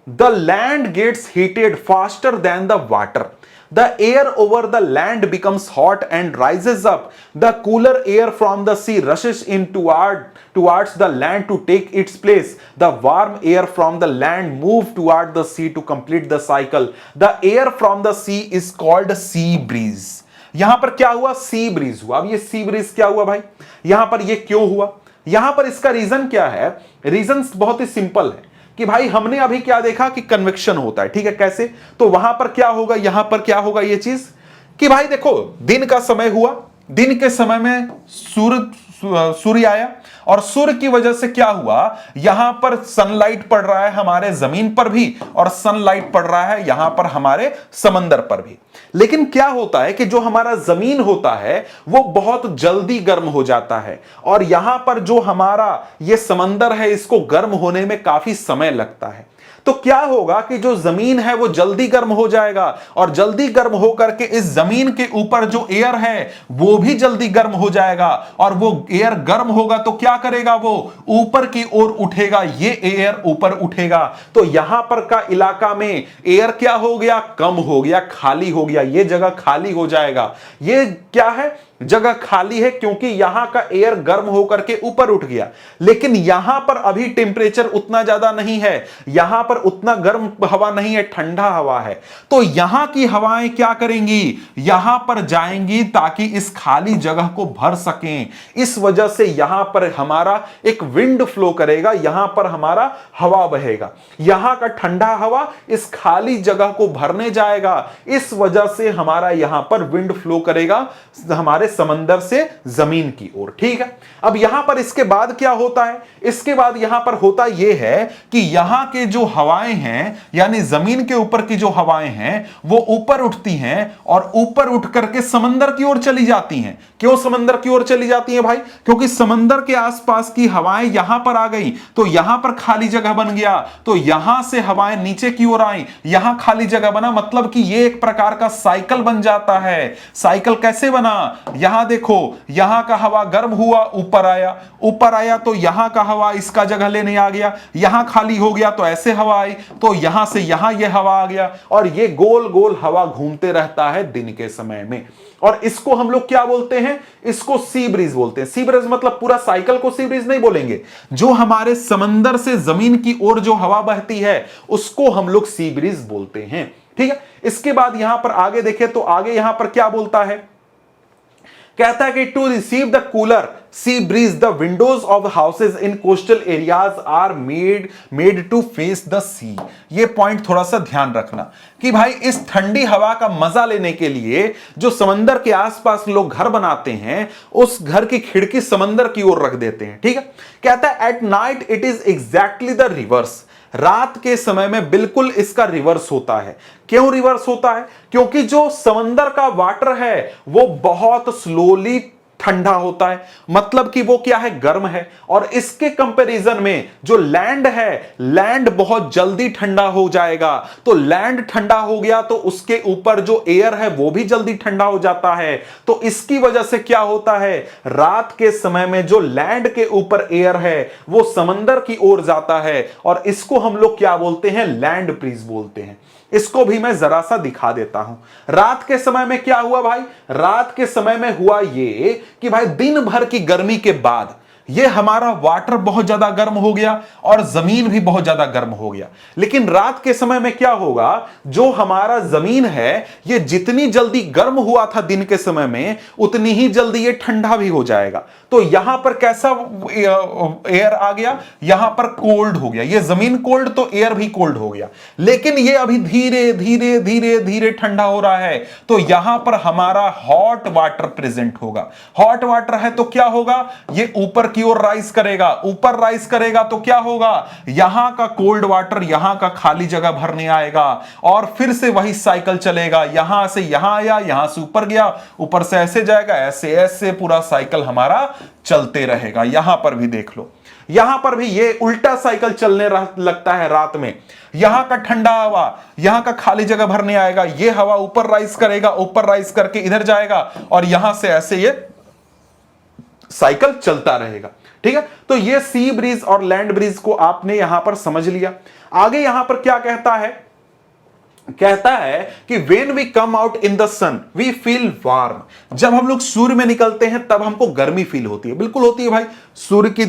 the land gets heated faster than the water, the air over the land becomes hot and rises up, the cooler air from the sea rushes in towards the land to take its place, the warm air from the land move toward the sea to complete the cycle, the air from the sea is called sea breeze। यहां पर क्या हुआ? Sea breeze हुआ। अब ये sea breeze क्या हुआ भाई, यहां पर ये क्यों हुआ? यहां पर इसका रीजन क्या है? रीजन बहुत ही सिंपल है कि भाई हमने अभी क्या देखा कि कन्वेक्शन होता है, ठीक है। कैसे? तो वहां पर क्या होगा, यहां पर क्या होगा, ये चीज कि भाई देखो दिन का समय हुआ, दिन के समय में सूर्य आया और सूर्य की वजह से क्या हुआ, यहां पर सनलाइट पड़ रहा है हमारे जमीन पर भी और सनलाइट पड़ रहा है यहां पर हमारे समंदर पर भी। लेकिन क्या होता है कि जो हमारा जमीन होता है वो बहुत जल्दी गर्म हो जाता है और यहां पर जो हमारा ये समंदर है इसको गर्म होने में काफी समय लगता है। तो क्या होगा कि जो जमीन है वो जल्दी गर्म हो जाएगा, और जल्दी गर्म होकर के इस जमीन के ऊपर जो एयर है वो भी जल्दी गर्म हो जाएगा, और वो एयर गर्म होगा तो क्या करेगा, वो ऊपर की ओर उठेगा, ये एयर ऊपर उठेगा। तो यहां पर का इलाका में एयर क्या हो गया, कम हो गया, खाली हो गया, ये जगह खाली हो जाएगा। ये क्या है, जगह खाली है क्योंकि यहां का एयर गर्म होकर के ऊपर उठ गया। लेकिन यहां पर अभी टेंपरेचर उतना ज्यादा नहीं है, यहां पर उतना गर्म हवा नहीं है, ठंडा हवा है। तो यहां की हवाएं क्या करेंगी, यहां पर जाएंगी ताकि इस खाली जगह को भर सकें। इस वजह से यहां पर हमारा एक विंड फ्लो करेगा, यहां पर हमारा हवा बहेगा, यहां का ठंडा हवा इस खाली जगह को भरने जाएगा। इस वजह से हमारा यहां पर विंड फ्लो करेगा हमारे समंदर से जमीन की ओर। ठीक है, अब यहां पर इसके बाद क्या होता है, इसके बाद यहां पर होता यह है कि यहां के जो हवाएं हैं, यानी जमीन के ऊपर की जो हवाएं हैं वो ऊपर उठती हैं और ऊपर उठ करके समंदर की ओर चली जाती हैं। क्यों समंदर की ओर चली जाती हैं भाई, क्योंकि समंदर के आसपास की हवाएं यहां पर आ गई तो यहां पर खाली जगह बन गया, तो यहां से हवाएं नीचे की ओर आई, यहां खाली जगह बना, मतलब कि यह एक प्रकार का साइकिल बन जाता है। साइकिल कैसे बना, यहां देखो, यहां का हवा गर्म हुआ, ऊपर आया, ऊपर आया तो यहां का हवा इसका जगह लेने आ गया, यहां खाली हो गया तो ऐसे हवा आई, तो यहां से यहां यह हवा आ गया, और ये गोल गोल हवा घूमते रहता है दिन के समय में। और इसको हम लोग क्या बोलते हैं, इसको सी ब्रीज बोलते हैं। सी ब्रीज मतलब पूरा साइकिल को सी ब्रीज नहीं बोलेंगे, जो हमारे समंदर से जमीन की ओर जो हवा बहती है उसको हम लोग सी ब्रीज बोलते हैं। ठीक है, इसके बाद यहां पर आगे देखें तो आगे यहां पर क्या बोलता है, कहता है कि to receive the cooler sea breeze the windows of houses in coastal areas are made to face the sea. ये पॉइंट थोड़ा सा ध्यान रखना कि भाई इस ठंडी हवा का मजा लेने के लिए जो समंदर के आसपास लोग घर बनाते हैं, उस घर की खिड़की समंदर की ओर रख देते हैं। ठीक है, कहता है at night it is exactly the reverse, रात के समय में बिल्कुल इसका रिवर्स होता है। क्यों रिवर्स होता है, क्योंकि जो समंदर का वाटर है वो बहुत स्लोली ठंडा होता है, मतलब कि वो क्या है, गर्म है, और इसके कंपैरिजन में जो लैंड है, लैंड बहुत जल्दी ठंडा हो जाएगा। तो लैंड ठंडा हो गया तो उसके ऊपर जो एयर है वो भी जल्दी ठंडा हो जाता है। तो इसकी वजह से क्या होता है, रात के समय में जो लैंड के ऊपर एयर है वो समंदर की ओर जाता है, और इसको हम लोग क्या बोलते हैं, लैंड ब्रीज बोलते हैं। इसको भी मैं जरा सा दिखा देता हूं। रात के समय में क्या हुआ भाई, रात के समय में हुआ ये कि भाई दिन भर की गर्मी के बाद ये हमारा वाटर बहुत ज्यादा गर्म हो गया और जमीन भी बहुत ज्यादा गर्म हो गया। लेकिन रात के समय में क्या होगा, जो हमारा जमीन है ये जितनी जल्दी गर्म हुआ था दिन के समय में, उतनी ही जल्दी ये ठंडा भी हो जाएगा। तो यहां पर कैसा एयर आ गया, यहां पर कोल्ड हो गया, ये जमीन कोल्ड तो एयर भी कोल्ड हो गया। लेकिन ये अभी धीरे धीरे धीरे धीरे ठंडा हो रहा है, तो यहां पर हमारा हॉट वाटर प्रेजेंट होगा। हॉट वाटर है तो क्या होगा, ये ऊपर की ओर राइज करेगा, ऊपर राइज करेगा तो क्या होगा, यहां का कोल्ड वाटर यहां का खाली जगह भरने आएगा, और फिर से वही साइकिल चलेगा, यहां से यहां आया, यहां से ऊपर गया, ऊपर से ऐसे जाएगा, ऐसे ऐसे पूरा साइकिल हमारा चलते रहेगा। यहां पर भी देख लो, यहां पर भी ये उल्टा साइकिल चलने लगता है रात में। यहां का ठंडा हवा यहां का खाली जगह भरने आएगा, ये हवा ऊपर राइज करेगा, ऊपर राइज करके इधर जाएगा, और यहां से ऐसे ये साइकिल चलता रहेगा। ठीक है, तो ये सी ब्रीज और लैंड ब्रीज को आपने यहां पर समझ लिया। आगे यहां पर क्या कहता है, कहता है कि when we come out in the sun we feel warm। जब हम लोग सूर्य में निकलते हैं तब हमको गर्मी फील होती है, बिल्कुल होती है भाई, सूर्य की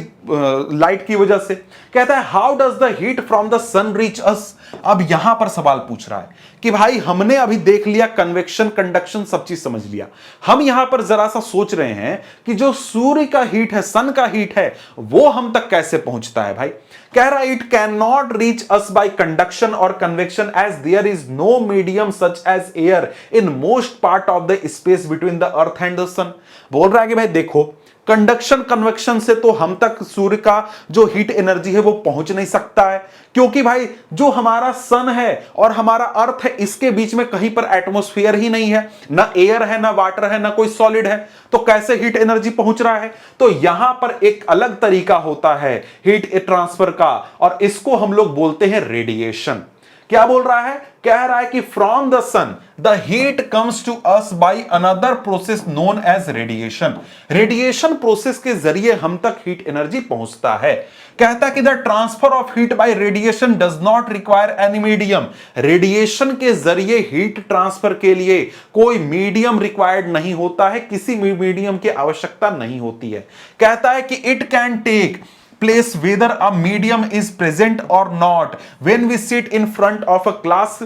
लाइट की वजह से। कहता है how does the heat from the sun reach us। अब यहां पर सवाल पूछ रहा है कि भाई हमने अभी देख लिया कन्वेक्शन, कंडक्शन, सब चीज समझ लिया, हम यहां पर जरा सा सोच रहे हैं कि जो सूर्य का हीट है, सन का हीट है, वो हम तक कैसे पहुंचता है भाई। कह रहा है it can not reach us by conduction और convection as there is no medium such as air in most part of the space between the earth and the sun. बोल रहा है कि भाई देखो, कंडक्शन कन्वेक्शन से तो हम तक सूर्य का जो हीट एनर्जी है वो पहुंच नहीं सकता है, क्योंकि भाई जो हमारा सन है और हमारा अर्थ है इसके बीच में कहीं पर एटमॉस्फेयर ही नहीं है, ना एयर है, ना वाटर है, ना कोई सॉलिड है, तो कैसे हीट एनर्जी पहुंच रहा है। तो यहां पर एक अलग तरीका होता है हीट ट्रांसफर का, और इसको हम लोग बोलते हैं रेडिएशन। क्या बोल रहा है, कह रहा है कि from the sun the heat comes to us by another process known as radiation. Radiation process के जरिए हम तक हीट एनर्जी पहुंचता है। कहता है कि the transfer of heat bye radiation does not require any medium. Radiation के जरिए हीट ट्रांसफर के लिए कोई मीडियम रिक्वायर्ड नहीं होता है, किसी मीडियम की आवश्यकता नहीं होती है। कहता है कि it can take place whether a medium is present or not. When we sit in front of a class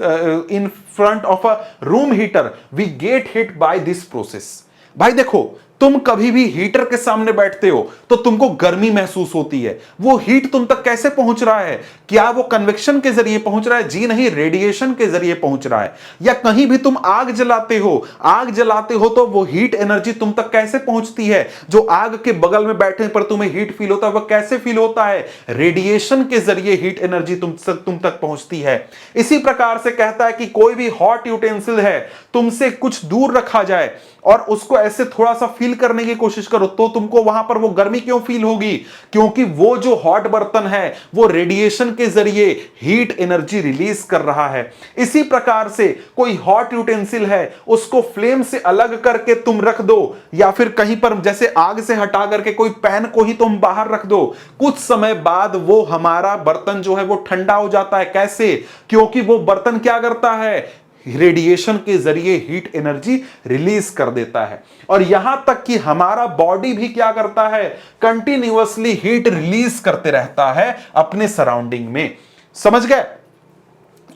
in front of a room heater, we get hit by this process. भाई देखो, तुम कभी भी heater के सामने बैठते हो तो तुमको गर्मी महसूस होती है, वो हीट तुम तक कैसे पहुंच रहा है? क्या वो कन्वेक्शन के जरिए पहुंच रहा है? जी नहीं, रेडिएशन के जरिए पहुंच रहा है। या कहीं भी तुम आग जलाते हो तो वो हीट एनर्जी तुम तक कैसे पहुंचती है? जो आग के बगल में बैठने पर तुम्हें हीट फील होता है, वह कैसे फील होता है? रेडिएशन के जरिए हीट एनर्जी तुम तक पहुंचती है। इसी प्रकार से कहता है कि कोई भी हॉट यूटेंसिल है, तुमसे कुछ दूर रखा जाए और उसको ऐसे थोड़ा सा फील करने की कोशिश करो, तो तुमको वहां पर वो गर्मी क्यों फील होगी? क्योंकि वो जो हॉट बर्तन है वो रेडिएशन के जरिए हीट एनर्जी रिलीज कर रहा है। इसी प्रकार से कोई हॉट यूटेंसिल है, उसको फ्लेम से अलग करके तुम रख दो, या फिर कहीं पर जैसे आग से हटा करके कोई पैन को ही तुम बाहर रख दो, कुछ समय बाद वो हमारा बर्तन जो है वो ठंडा हो जाता है। कैसे? क्योंकि वो बर्तन क्या करता है, रेडिएशन के जरिए हीट एनर्जी रिलीज कर देता है। और यहां तक कि हमारा बॉडी भी क्या करता है, कंटिन्यूअसली हीट रिलीज करते रहता है अपने सराउंडिंग में। समझ गए?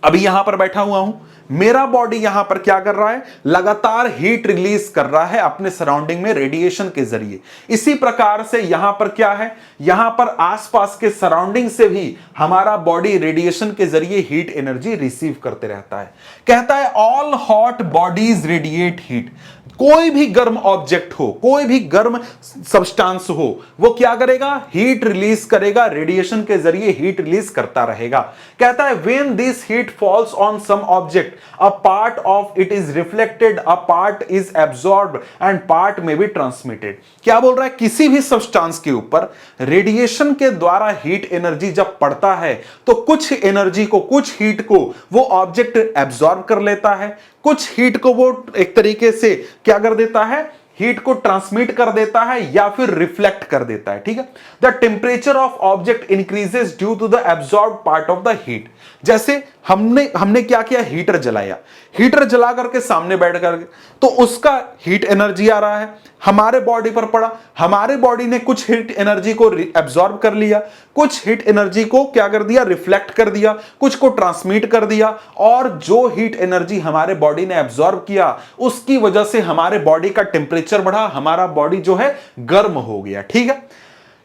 अभी यहां पर बैठा हुआ हूं, मेरा बॉडी यहां पर क्या कर रहा है, लगातार हीट रिलीज कर रहा है अपने सराउंडिंग में रेडिएशन के जरिए। इसी प्रकार से यहां पर क्या है, यहां पर आसपास के सराउंडिंग से भी हमारा बॉडी रेडिएशन के जरिए हीट एनर्जी रिसीव करते रहता है। कहता है all hot bodies radiate heat. कोई भी गर्म ऑब्जेक्ट हो, कोई भी गर्म सब्सटेंस हो, वो क्या करेगा, हीट रिलीज करेगा, रेडिएशन के जरिए हीट रिलीज करता रहेगा। कहता है when this heat falls on some object, a part of it is reflected, a part is absorbed and part may be transmitted. क्या बोल रहा है, किसी भी सब्सटेंस के ऊपर रेडिएशन के द्वारा हीट एनर्जी जब पड़ता है तो कुछ एनर्जी को, कुछ हीट को वो ऑब्जेक्ट एब्सॉर्ब कर लेता है, कुछ हीट को वो एक तरीके से क्या कर देता है, हीट को ट्रांसमिट कर देता है या फिर रिफ्लेक्ट कर देता है। ठीक है। The temperature of object increases due to the absorbed part of the heat. जैसे हमने क्या किया, हीटर जलाया, हीटर जला करके सामने बैठ करके, तो उसका हीट एनर्जी आ रहा है, हमारे बॉडी पर पड़ा, हमारे बॉडी ने कुछ हीट एनर्जी को एब्सॉर्ब कर लिया, कुछ हीट एनर्जी को क्या कर दिया, रिफ्लेक्ट कर दिया, कुछ को ट्रांसमिट कर दिया, और जो हीट एनर्जी हमारे बॉडी ने एब्सॉर्ब किया उसकी वजह से हमारे बॉडी का टेम्परेचर बढ़ा, हमारा बॉडी जो है गर्म हो गया। ठीक है,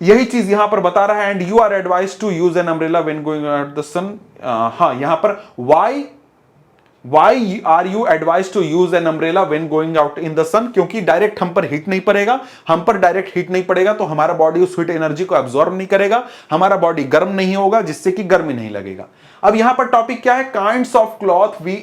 यही चीज यहां पर बता रहा है। And you are advise to use an umbrella when going out the sun. हाँ, यहां पर why are you advise to use an umbrella when going out in the sun, क्योंकि डायरेक्ट हम पर हीट नहीं पड़ेगा, हम पर डायरेक्ट हीट नहीं पड़ेगा तो हमारा बॉडी उस हीट एनर्जी को एब्सॉर्ब नहीं करेगा, हमारा बॉडी गर्म नहीं होगा, जिससे कि गर्मी नहीं लगेगा। अब यहां पर टॉपिक क्या है, kinds of cloth we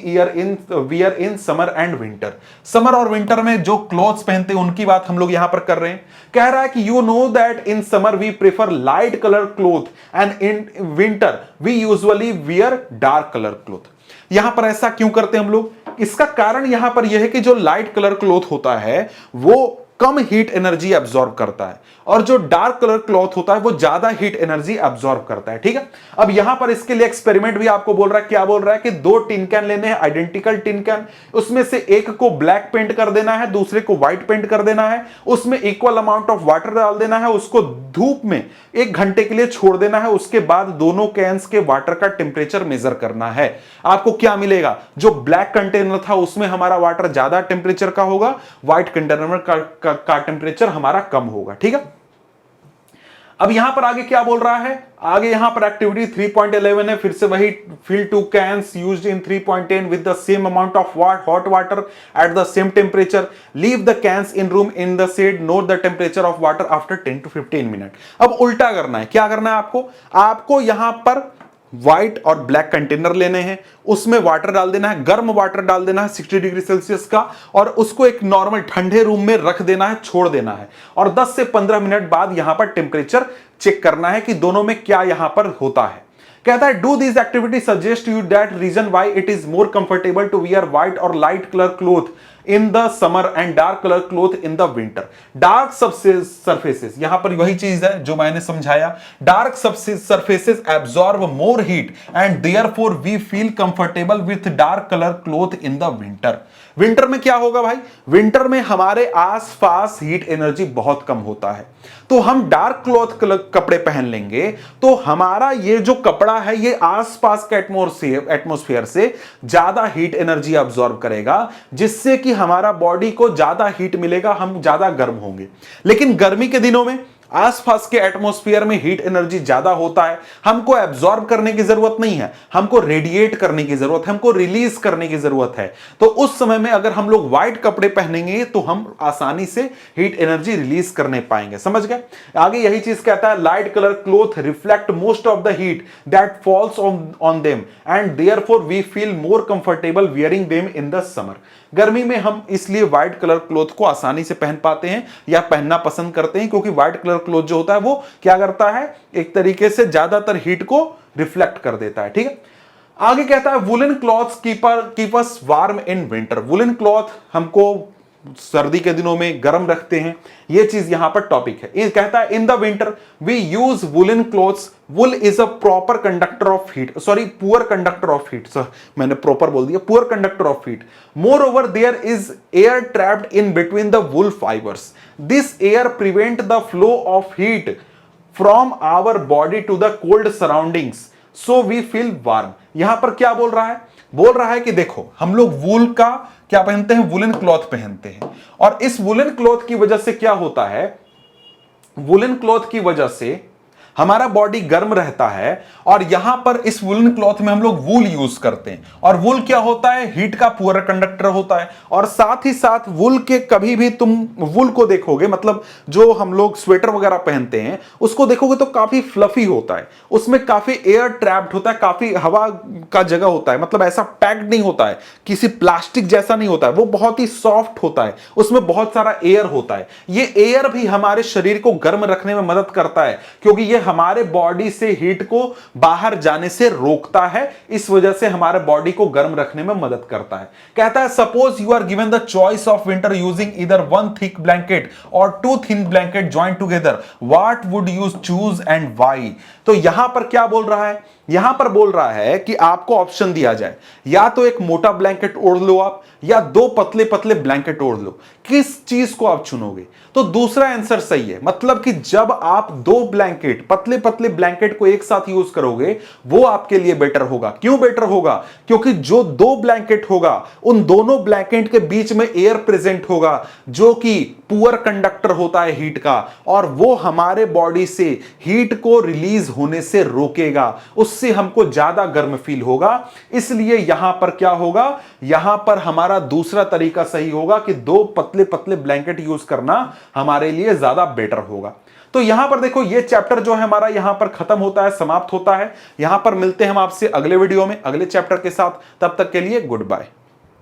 wear in summer and winter. Summer और विंटर में जो क्लॉथ्स पहनते हैं उनकी बात हम लोग यहां पर कर रहे हैं। कह रहा है कि you know that in summer we prefer light colour cloth and in winter we usually wear dark colour cloth. यहां पर ऐसा क्यों करते हैं हम लोग, इसका कारण यहां पर यह है कि जो लाइट कलर क्लॉथ होता है वो कम हीट एनर्जी एब्सॉर्ब करता है, और जो डार्क कलर क्लॉथ होता है वो ज्यादा हीट एनर्जी एब्सॉर्ब करता है। ठीक है। अब यहां पर इसके लिए एक्सपेरिमेंट भी आपको बोल रहा है, क्या बोल रहा है कि 2 टिन कैन लेने हैं, आइडेंटिकल टिन कैन, उसमें से एक को ब्लैक पेंट कर देना है, दूसरे को व्हाइट पेंट कर देना है, उसमें इक्वल अमाउंट ऑफ वाटर डाल देना है, उसको धूप में 1 घंटे के लिए छोड़ देना है, उसके बाद दोनों कैंस के वाटर का टेम्परेचर मेजर करना है। आपको क्या मिलेगा, जो ब्लैक कंटेनर था उसमें हमारा वाटर ज्यादा टेम्परेचर का होगा, व्हाइट कंटेनर का टेम्परेचर हमारा कम होगा। ठीक है। अब यहां पर आगे क्या बोल रहा है, आगे यहां पर एक्टिविटी 3.11 है, फिर से वही fill 2 cans used in 3.10 with the same amount of hot water at the same temperature, leave the cans in room in the shade, note the temperature of water after 10 to 15 minute. अब उल्टा करना है, क्या करना है आपको यहां पर व्हाइट और ब्लैक कंटेनर लेने हैं, उसमें वाटर डाल देना है, गर्म वाटर डाल देना है 60 डिग्री सेल्सियस का, और उसको एक नॉर्मल ठंडे रूम में रख देना है, छोड़ देना है, और 10 से 15 मिनट बाद यहां पर टेम्परेचर चेक करना है कि दोनों में क्या यहां पर होता है। कहता है do this activity suggest you that reason why it is more comfortable to wear white और light colour cloth in the summer and dark colour cloth in the winter. Dark surfaces, यहां पर वही चीज है जो मैंने समझाया, dark surfaces absorb more heat and therefore we feel comfortable with dark colour cloth in the winter. Winter में क्या होगा भाई, विंटर में हमारे आसपास हीट एनर्जी बहुत कम होता है, तो हम डार्क क्लॉथ कपड़े पहन लेंगे तो हमारा ये जो कपड़ा है ये आसपास के एटमॉस्फेयर से ज्यादा हीट एनर्जी अब्सॉर्ब करेगा, जिससे कि हमारा बॉडी को ज्यादा हीट मिलेगा, हम ज्यादा गर्म होंगे। लेकिन गर्मी के दिनों में आसपास के एटमॉस्फेयर में हीट एनर्जी ज्यादा होता है, हमको एब्सॉर्ब करने की जरूरत नहीं है, हमको रेडिएट करने की जरूरत है, हमको रिलीज करने की जरूरत है। तो उस समय में अगर हम लोग व्हाइट कपड़े पहनेंगे तो हम आसानी से हीट एनर्जी रिलीज करने पाएंगे। समझ गए? आगे यही चीज कहता है light colour cloth reflect most of the heat that falls on them and therefore we feel more comfortable wearing them in the summer. गर्मी में हम इसलिए व्हाइट कलर क्लोथ को आसानी से पहन पाते हैं या पहनना पसंद करते हैं, क्योंकि व्हाइट कलर क्लोथ जो होता है वो क्या करता है, एक तरीके से ज्यादातर हीट को रिफ्लेक्ट कर देता है। ठीक है, आगे कहता है woollen clothes keep us warm in winter. Woollen cloth हमको सर्दी के दिनों में गर्म रखते हैं, ये चीज यहां पर टॉपिक है। ये कहता है in the winter we use woollen clothes, wool is a proper conductor of heat, sorry poor conductor of heat, sir मैंने प्रॉपर बोल दिया, poor conductor of heat. Moreover there is air trapped in between the wool fibres, this air prevent the flow of heat from our body to the cold surroundings so we feel warm. यहां पर क्या बोल रहा है, बोल रहा है कि देखो हम लोग वूल का क्या पहनते हैं, वुलन क्लॉथ पहनते हैं, और इस वुलन क्लॉथ की वजह से क्या होता है, वुलन क्लॉथ की वजह से हमारा बॉडी गर्म रहता है, और यहां पर इस वुलन क्लॉथ में हम लोग वूल यूज करते हैं, और वूल क्या होता है, हीट का पुअर कंडक्टर होता है। और साथ ही साथ वूल के कभी भी तुम वूल को देखोगे, मतलब जो हम लोग स्वेटर वगैरह पहनते हैं उसको देखोगे तो काफी फ्लफी होता है, उसमें काफी एयर ट्रैप्ड होता है, काफी हवा का जगह होता है, मतलब ऐसा पैक्ड नहीं होता है, किसी प्लास्टिक जैसा नहीं होता है, वो बहुत ही सॉफ्ट होता है, उसमें बहुत सारा एयर होता है। ये एयर भी हमारे शरीर को गर्म रखने में मदद करता है, क्योंकि ये हमारे बॉडी से हीट को बाहर जाने से रोकता है, इस वजह से हमारे बॉडी को गर्म रखने में मदद करता है। कहता है suppose you are given the choice of winter using either one thick blanket और two thin blanket joint together, what would you choose and why. तो यहां पर क्या बोल रहा है, यहां पर बोल रहा है कि आपको ऑप्शन दिया जाए, या तो एक मोटा ब्लैंकेट ओढ़ लो आप, या दो पतले पतले ब्लैंकेट ओढ़ लो, किस चीज को आप चुनोगे। तो दूसरा आंसर सही है, मतलब कि जब आप दो ब्लैंकेट, पतले पतले ब्लैंकेट को एक साथ यूज करोगे वो आपके लिए बेटर होगा। क्यों बेटर होगा, क्योंकि जो दो ब्लैंकेट होगा उन दोनों ब्लैंकेट के बीच में एयर प्रेजेंट होगा, जो कि पुअर कंडक्टर होता है हीट का, और वो हमारे बॉडी से हीट को रिलीज होने से रोकेगा, उससे हमको ज्यादा गर्म फील होगा। इसलिए यहां पर क्या होगा, यहां पर हमारा दूसरा तरीका सही होगा कि दो पतले पतले ब्लैंकेट यूज करना हमारे लिए ज्यादा बेटर होगा। तो यहां पर देखो ये चैप्टर जो है हमारा यहां पर खत्म होता है, समाप्त होता है। यहां पर मिलते हैं हम आपसे अगले वीडियो में अगले चैप्टर के साथ, तब तक के लिए गुड बाय।